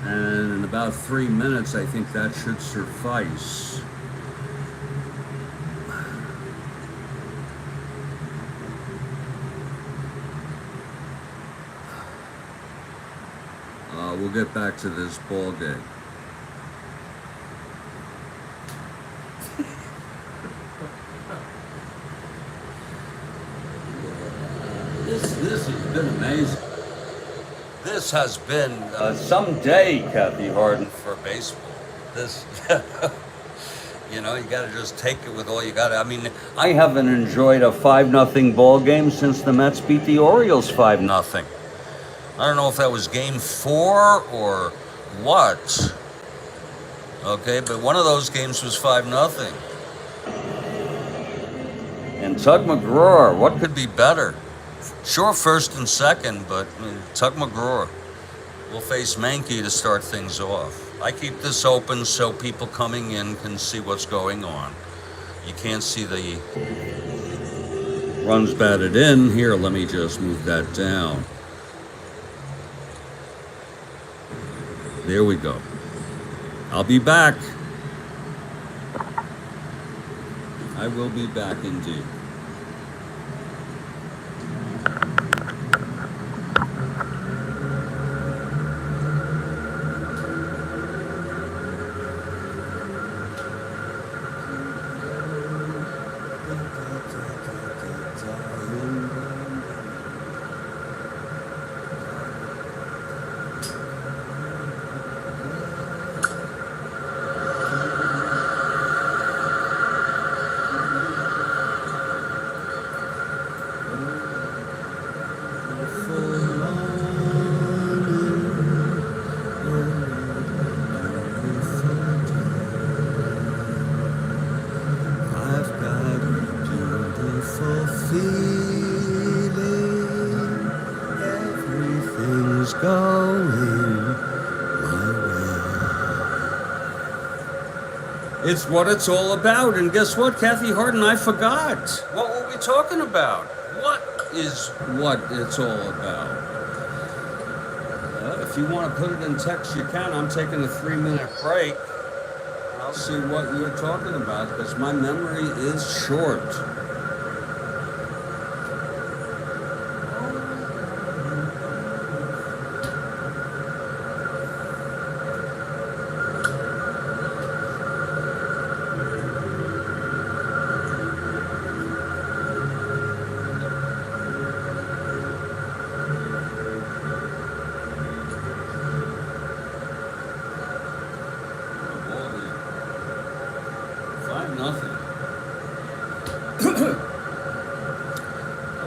And in about 3 minutes, I think that should suffice. We'll get back to this ball game. This has been amazing. This has been some day, Kathy Harden, for baseball. You know, you got to just take it with all you got. I mean, I haven't enjoyed a 5-0 ball game since the Mets beat the Orioles 5-0. I don't know if that was game 4 or what. Okay, but one of those games was 5-0. And Tug McGraw, what could be better? Sure, first and second, but Tug McGraw will face Mankey to start things off. I keep this open so people coming in can see what's going on. You can't see the runs batted in. Here, let me just move that down. There we go. I'll be back. I will be back indeed. It's what it's all about. And guess what, Kathy Harden? I forgot. What were we talking about? What is what it's all about? If you want to put it in text, you can. I'm taking a 3-minute break. I'll see what you're talking about because my memory is short.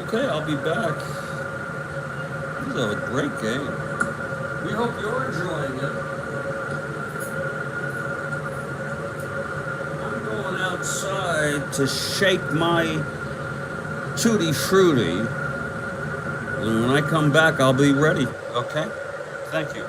Okay, I'll be back. This is a great game. We hope you're enjoying it. I'm going outside to shake my tutti frutti. And when I come back, I'll be ready. Okay? Thank you.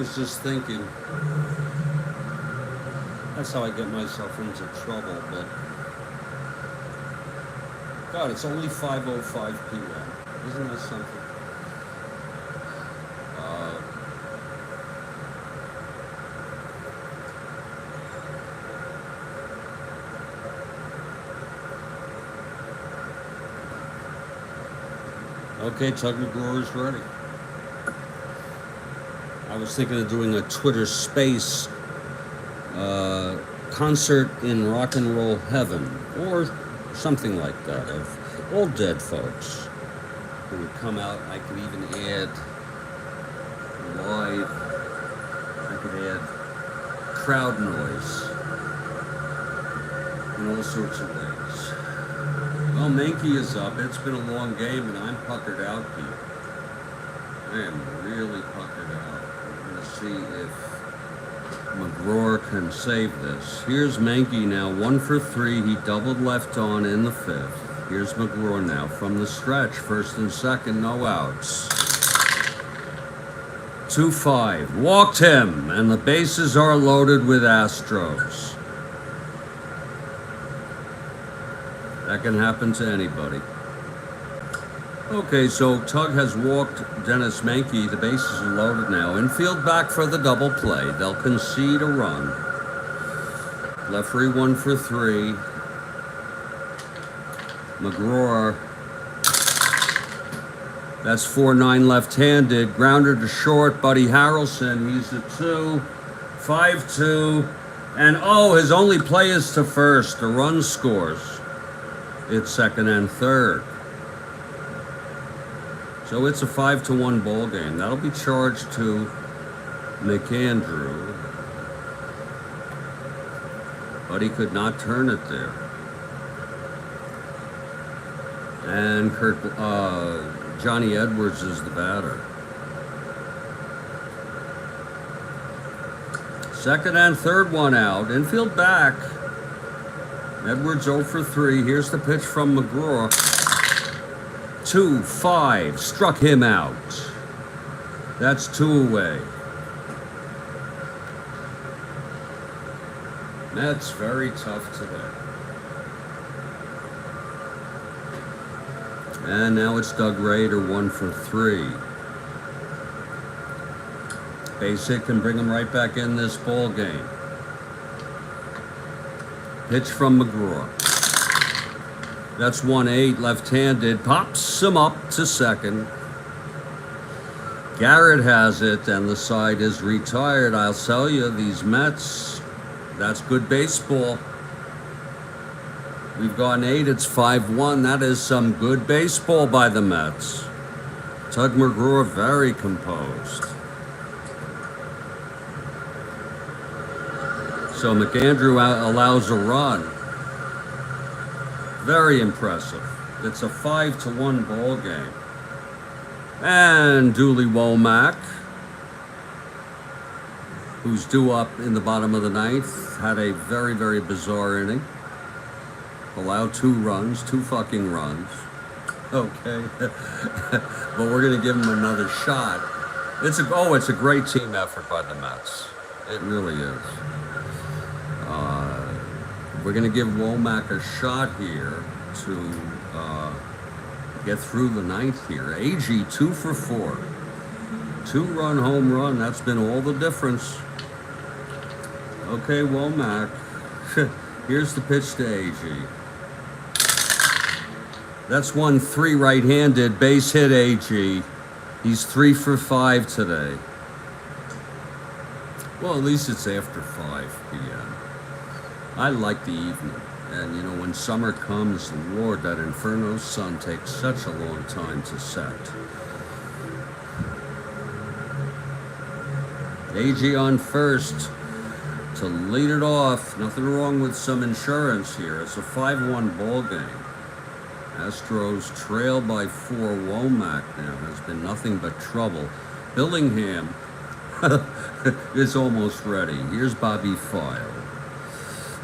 was just thinking, that's how I get myself into trouble, but God, it's only 5:05 p.m. Isn't that something? Okay, Tug McGraw is ready. I was thinking of doing a Twitter space concert in rock and roll heaven, or something like that, of all dead folks who would come out. I could even add live, I could add crowd noise in all sorts of ways. Well, Mankey is up. It's been a long game, and I'm puckered out here. I am really puckered out. We're going to see if McGraw can save this. Here's Mankey now, 1 for 3. He doubled left on in the 5th. Here's McGraw now from the stretch. First and second, no outs. 2-5. Walked him, and the bases are loaded with Astros. That can happen to anybody. Okay, so Tug has walked Dennis Mankey. The bases are loaded now. Infield back for the double play. They'll concede a run. Leffery 1 for 3. McGraw. That's 4-9 left-handed. Grounder to short. Buddy Harrelson. He's a 2. 5-2. And his only play is to first. A run scores. It's second and third. So it's a 5-1 ball game. That'll be charged to McAndrew. But he could not turn it there. And Johnny Edwards is the batter. Second and third one out. Infield back. Edwards 0 for 3. Here's the pitch from McGraw. 2-5. Struck him out. That's 2 away. That's very tough today. And now it's Doug Rader 1 for 3. Base hit can bring him right back in this ball game. Pitch from McGraw. That's 1-8 left-handed. Pops him up to second. Garrett has it, and the side is retired. I'll tell you, these Mets, that's good baseball. We've gone 8. It's 5-1. That is some good baseball by the Mets. Tug McGraw very composed. So McAndrew allows a run. Very impressive. It's a 5-1 ball game. And Dooley Womack, who's due up in the bottom of the 9th, had a very, very bizarre inning. Allowed 2 runs, 2 fucking runs. Okay. But we're going to give him another shot. It's a great team effort by the Mets. It really is. We're going to give Womack a shot here to get through the 9th here. AG 2 for 4. 2-run home run. That's been all the difference. Okay, Womack. Here's the pitch to AG. That's 1-3 right-handed. Base hit AG. He's 3 for 5 today. Well, at least it's after 5 p.m. I like the evening. And, when summer comes, Lord, that inferno sun takes such a long time to set. AG on first to lead it off. Nothing wrong with some insurance here. It's a 5-1 ball game. Astros trail by 4. Womack now has been nothing but trouble. Billingham is almost ready. Here's Bobby File.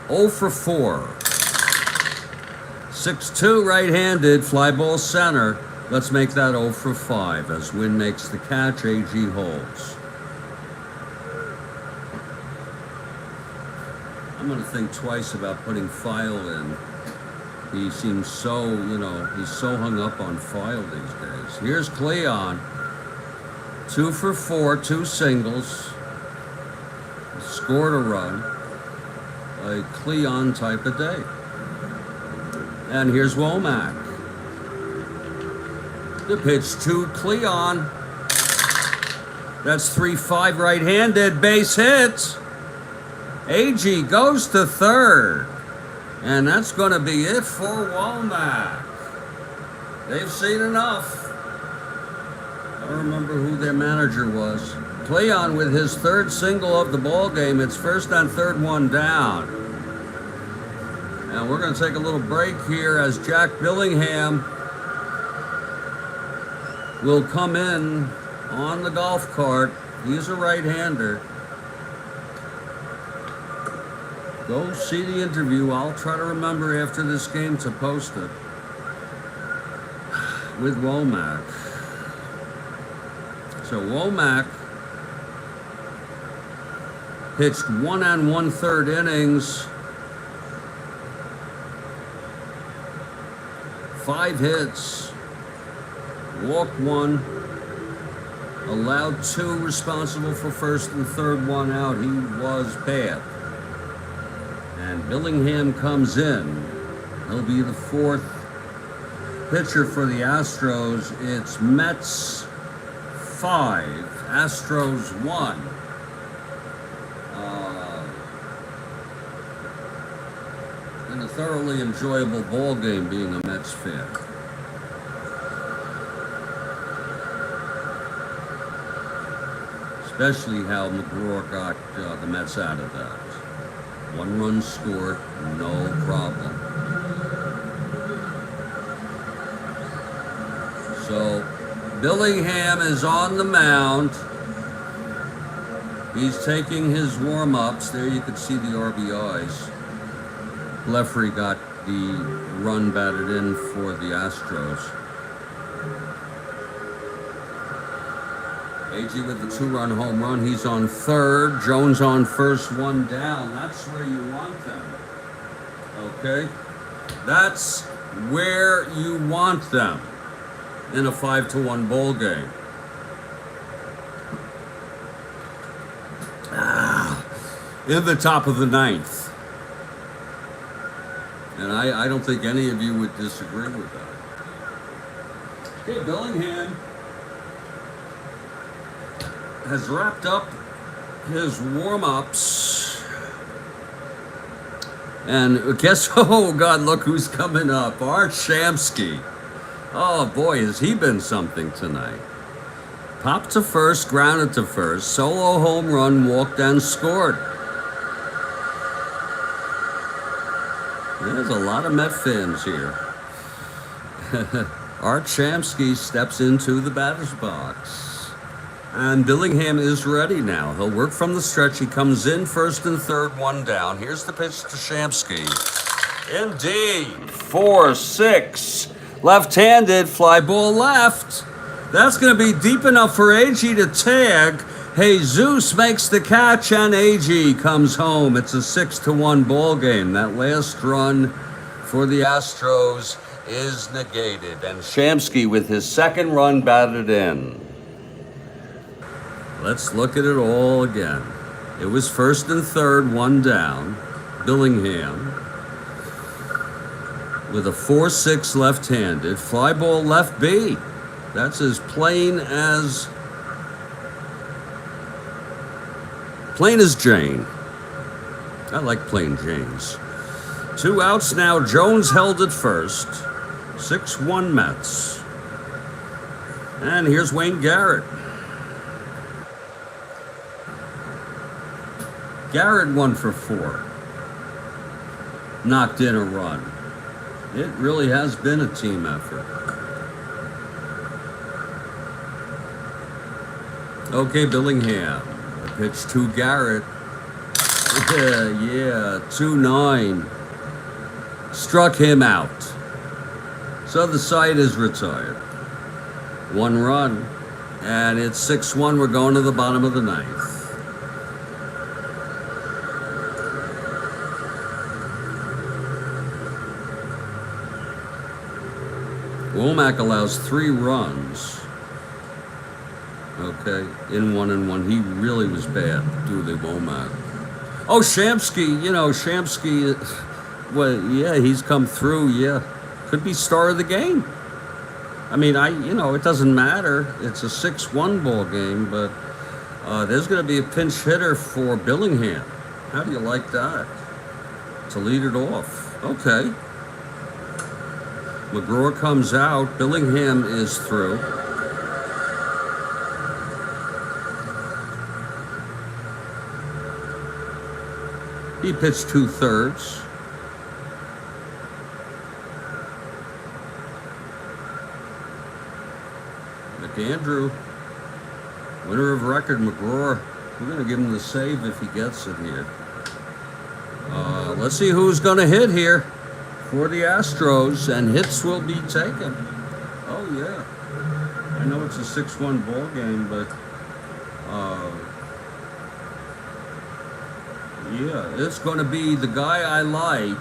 0 for 4. 6-2 right-handed, fly ball center. Let's make that 0 for 5 as Wynn makes the catch. AG holds. I'm going to think twice about putting File in. He seems so, he's so hung up on File these days. Here's Cleon. 2 for 4, 2 singles. Scored a run. A Cleon type of day. And here's Womack. The pitch to Cleon. That's 3-5 right-handed. Base hit. AG goes to third. And that's going to be it for Womack. They've seen enough. I don't remember who their manager was. Cleon with his third single of the ball game. It's first and third, 1 down. And we're going to take a little break here as Jack Billingham will come in on the golf cart. He's a right-hander. Go see the interview. I'll try to remember after this game to post it with Womack. So Womack pitched 1 1/3 innings, 5 hits, walked 1, allowed 2, responsible for first and third, 1 out. He was bad. And Billingham comes in. He'll be the 4th pitcher for the Astros. It's Mets 5, Astros 1. And a thoroughly enjoyable ball game being a Mets fan. Especially how McGraw got the Mets out of that. 1 run scored, no problem. So Billingham is on the mound. He's taking his warm-ups. There you can see the RBIs. Leffery got the run batted in for the Astros. AG with the 2-run home run. He's on third. Jones on first, 1 down. That's where you want them. Okay? That's where you want them in a 5-1 ball game. In the top of the 9th. And I don't think any of you would disagree with that. Okay, Billingham has wrapped up his warm-ups. And guess, oh God, look who's coming up. Art Shamsky. Oh boy, has he been something tonight. Popped to first, grounded to first, solo home run, walked and scored. There's a lot of Met fans here. Art Shamsky steps into the batter's box. And Billingham is ready now. He'll work from the stretch. He comes in first and third, 1 down. Here's the pitch to Shamsky. Indeed. 4-6. Left-handed, fly ball left. That's going to be deep enough for AG to tag. Jesus makes the catch, and AG comes home. It's a 6-1 ball game. That last run for the Astros is negated. And Shamsky with his 2nd run batted in. Let's look at it all again. It was first and third, 1 down. Billingham with a 4-6 left-handed. Fly ball left B. That's as plain as Jane. I like plain Janes. 2 outs now. Jones held it first. 6-1 Mets. And here's Wayne Garrett. Garrett 1 for 4. Knocked in a run. It really has been a team effort. Okay, Billingham. The pitch to Garrett. Yeah, 2-9. Struck him out. So the side is retired. 1 run. And it's 6-1. We're going to the bottom of the 9th. Womack allows 3 runs. Okay, in 1-1. He really was bad, Dooley Womack. Oh, Shamsky, Shamsky, well, yeah, he's come through, yeah. Could be star of the game. I mean, it doesn't matter. It's a 6-1 ball game, but there's going to be a pinch hitter for Billingham. How do you like that? To lead it off. Okay. McGraw comes out. Billingham is through. He pitched 2/3. McAndrew, winner of record. McGraw, we're going to give him the save if he gets it here. Let's see who's going to hit here for the Astros, and hits will be taken. Oh, yeah. I know it's a 6-1 ball game, but yeah, it's going to be the guy I like.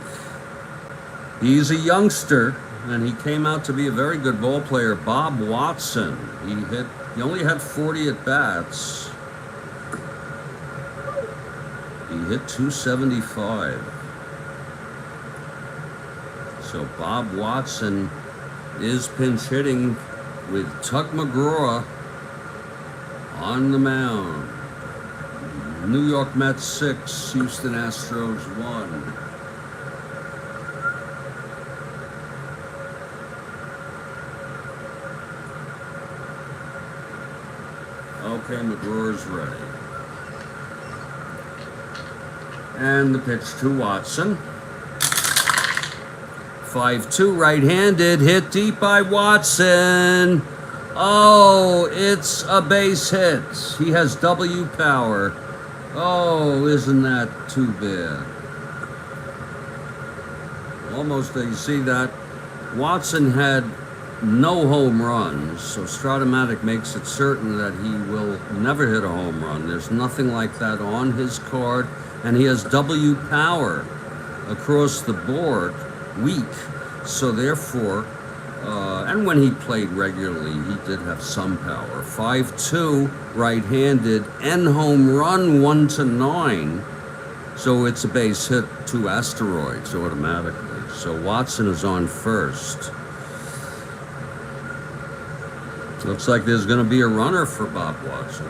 He's a youngster, and he came out to be a very good ball player, Bob Watson. He only had 40 at-bats. He hit 275. So Bob Watson is pinch hitting with Tuck McGraw on the mound. New York Mets 6, Houston Astros 1. Okay, McGraw's ready. And the pitch to Watson. 5-2 right-handed, hit deep by Watson. Oh, it's a base hit. He has W power. Oh, isn't that too bad? Almost, you see that? Watson had no home runs, so Strat-O-Matic makes it certain that he will never hit a home run. There's nothing like that on his card, and he has W power across the board, weak. So therefore, and when he played regularly, he did have some power. 5-2, right-handed, and home run 1-9. So it's a base hit, 2 asteroids automatically. So Watson is on first. Looks like there's going to be a runner for Bob Watson.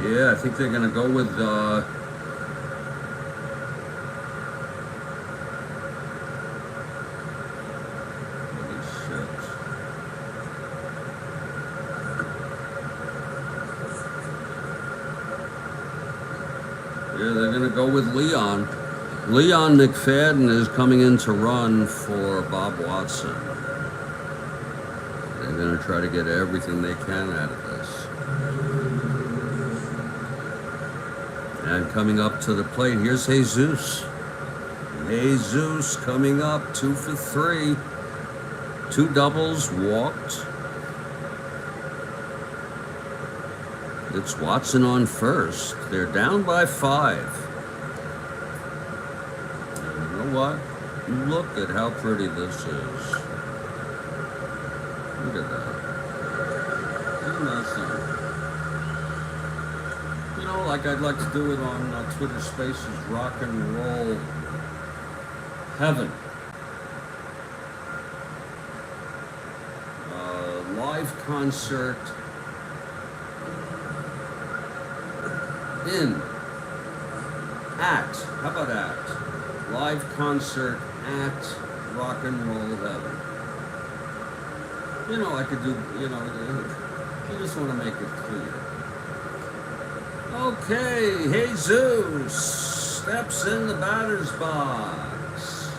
Yeah, I think they're going to go with they're going to go with Leon. Leon McFadden is coming in to run for Bob Watson. They're going to try to get everything they can out of this. And coming up to the plate, here's Jesus. Jesus coming up, 2 for 3. 2 doubles, walked. It's Watson on first. They're down by 5. And you know what? Look at how pretty this is. Look at that. Isn't that something? You know, like I'd like to do it on Twitter Spaces, rock and roll heaven. Live concert how about at? Live concert at Rock and Roll Heaven. You know, I could do, you just want to make it clear. Okay, Jesus steps in the batter's box.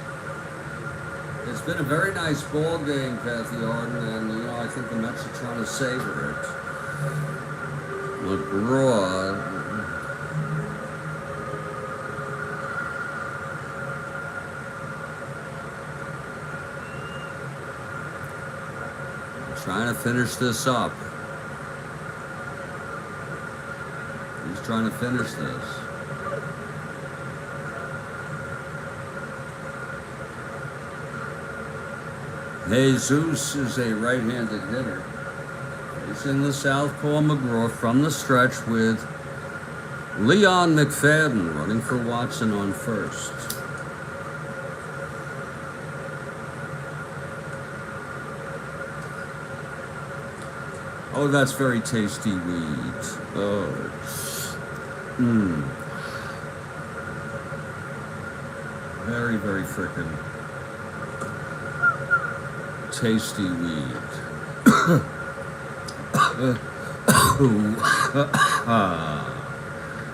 It's been a very nice ball game, Kathy Arden, and, I think the Mets are trying to savor it. McGraw. trying to finish this up. He's trying to finish this. Jesus is a right-handed hitter. Facing the southpaw McGraw from the stretch with Leon McFadden running for Watson on first. Oh, that's very tasty weed. Oh. Very, very frickin' tasty weed.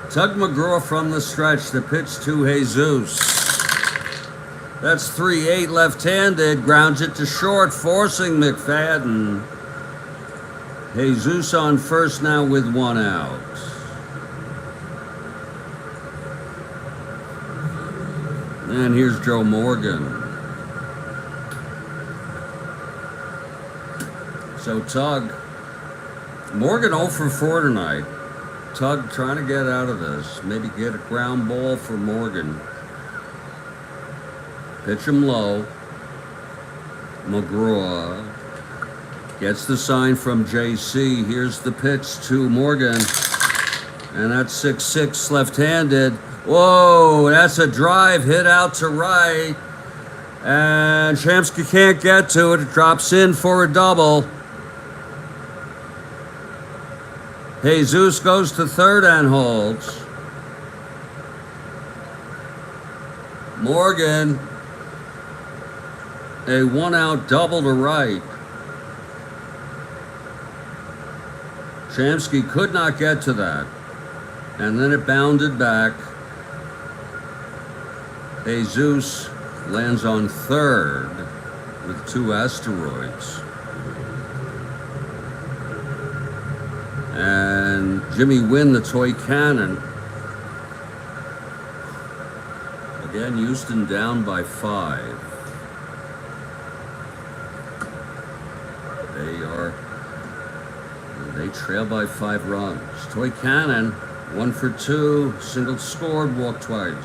Tug McGraw from the stretch. The pitch to Jesus. That's 3-8 left-handed. Grounds it to short, forcing McFadden. Jesus on first now with one out. And here's Joe Morgan. So Tug, Morgan 0 for 4 tonight. Tug trying to get out of this. Maybe get a ground ball for Morgan. Pitch him low. McGraw gets the sign from JC. Here's the pitch to Morgan. And that's 6-6 left-handed. Whoa, that's a drive hit out to right. And Shamsky can't get to it. It drops in for a double. Jesus goes to third and holds. Morgan, a one-out double to right. Shamsky could not get to that. And then it bounded back. Jesus lands on third with 2 asteroids. And Jimmy Wynn, the toy cannon. Again, Houston down by 5. They trail by 5 runs. Toy cannon, 1 for 2, single scored, walked twice.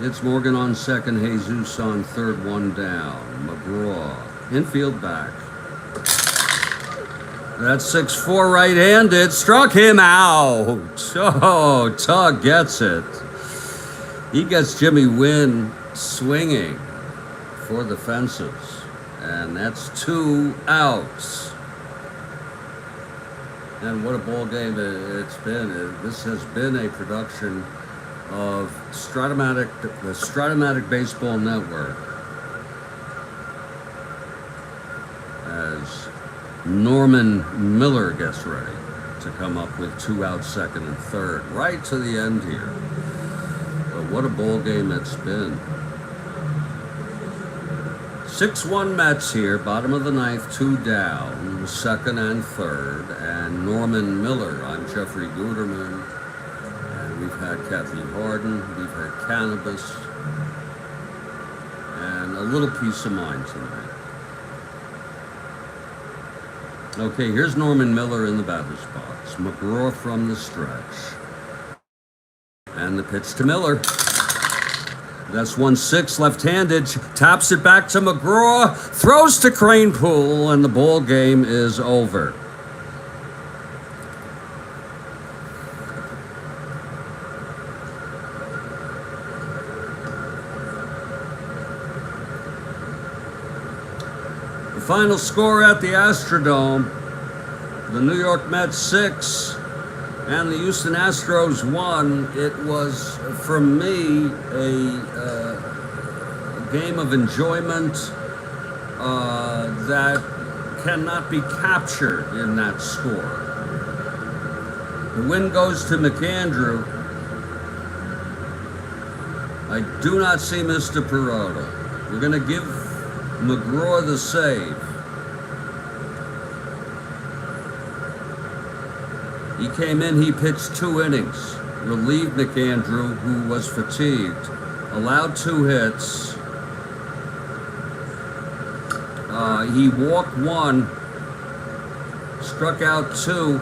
It's Morgan on second, Jesus on third, 1 down. McGraw, infield back. That's 6-4 right-handed, struck him out. Oh, Tug gets it. He gets Jimmy Wynn swinging for the fences. And that's 2 outs. And what a ball game it's been. This has been a production of the Strat-O-Matic Baseball Network. As Norman Miller gets ready to come up with 2 outs, second and third, right to the end here. But what a ball game it's been. 6-1 Mets here, bottom of the ninth, 2 down, second and third, and Norman Miller. I'm Jeffrey Guterman, and we've had Kathy Harden, we've had cannabis, and a little peace of mind tonight. Okay, here's Norman Miller in the batter's box. McGraw from the stretch. And the pitch to Miller. That's 1-6 left-handed. Taps it back to McGraw. Throws to Cranepool, and the ball game is over. The final score at the Astrodome, the New York Mets 6 and the Houston Astros 1. It was, for me, a game of enjoyment that cannot be captured in that score. The win goes to McAndrew. I do not see Mr. Perota. We're going to give McGraw the save. He came in, he pitched 2 innings, relieved McAndrew, who was fatigued, allowed 2 hits, He walked one, struck out two,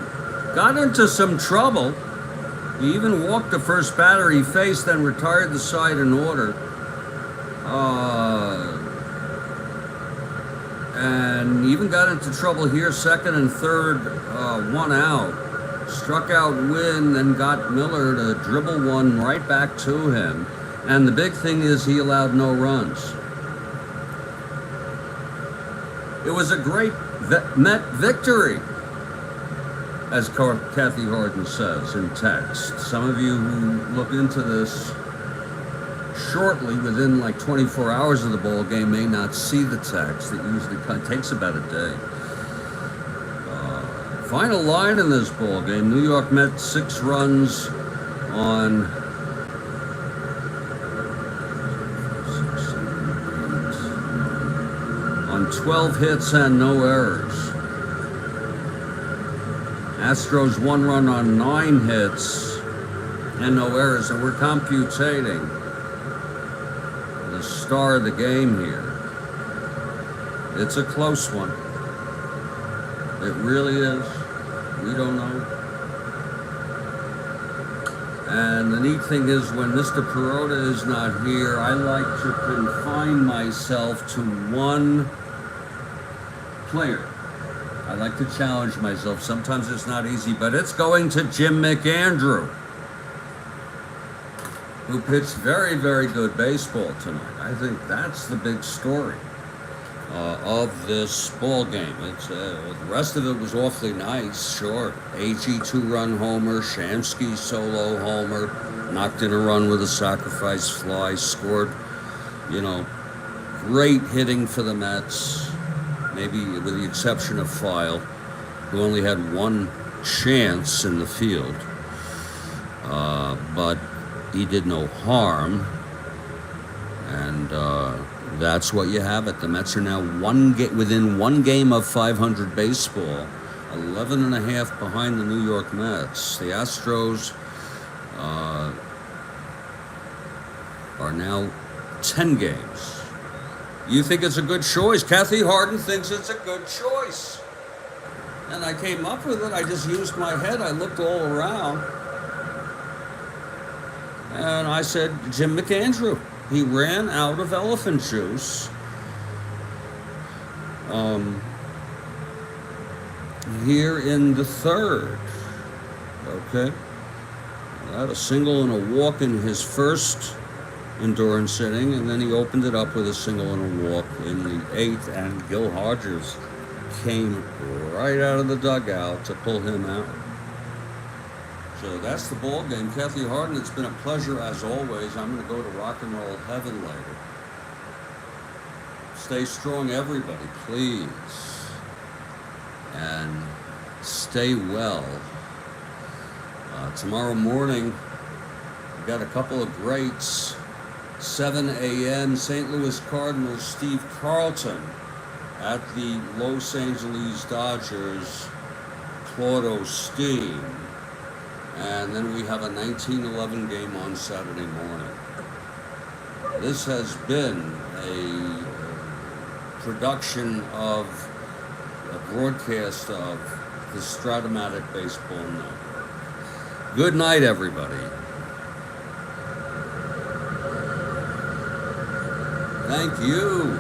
got into some trouble. He even walked the first batter he faced, then retired the side in order. And even got into trouble here, second and third, one out. Struck out Wynn, then got Miller to dribble one right back to him. And the big thing is he allowed no runs. It was a great Met victory, as Kathy Harden says in text. Some of you who look into this shortly, within like 24 hours of the ball game, may not see the text. It usually takes about a day. Final line in this ball game: New York Mets 6 runs on 12 hits and no errors. Astros 1 run on 9 hits and no errors, and we're computing the star of the game here. It's a close one. It really is. We don't know. And the neat thing is, when Mr. Perota is not here, I like to confine myself to one player. I like to challenge myself. Sometimes it's not easy, but it's going to Jim McAndrew, who pitched very, very good baseball tonight. I think that's the big story of this ball game. The rest of it was awfully nice, sure. AG 2-run homer, Shamsky solo homer, knocked in a run with a sacrifice fly, scored, great hitting for the Mets, maybe with the exception of File, who only had one chance in the field. But he did no harm, and that's what you have it. The Mets are now within one game of 500 baseball, 11 and a half behind the New York Mets. The Astros are now 10 games. You think it's a good choice? Kathy Harden thinks it's a good choice. And I came up with it. I just used my head. I looked all around. And I said, Jim McAndrew. He ran out of elephant juice. Here in the third. Okay. Had a single and a walk in his first endurance inning, and then he opened it up with a single and a walk in the 8th, and Gil Hodges came right out of the dugout to pull him out. So that's the ball game. Kathy Harden, it's been a pleasure as always. I'm going to go to rock and roll heaven later. Stay strong, everybody, please. And stay well. Tomorrow morning, we've got a couple of greats. 7 a.m., St. Louis Cardinals, Steve Carlton at the Los Angeles Dodgers, Claude Osteen. And then we have a 1911 game on Saturday morning. This has been a production of a broadcast of the Strat-O-Matic Baseball Network. Good night, everybody. Thank you.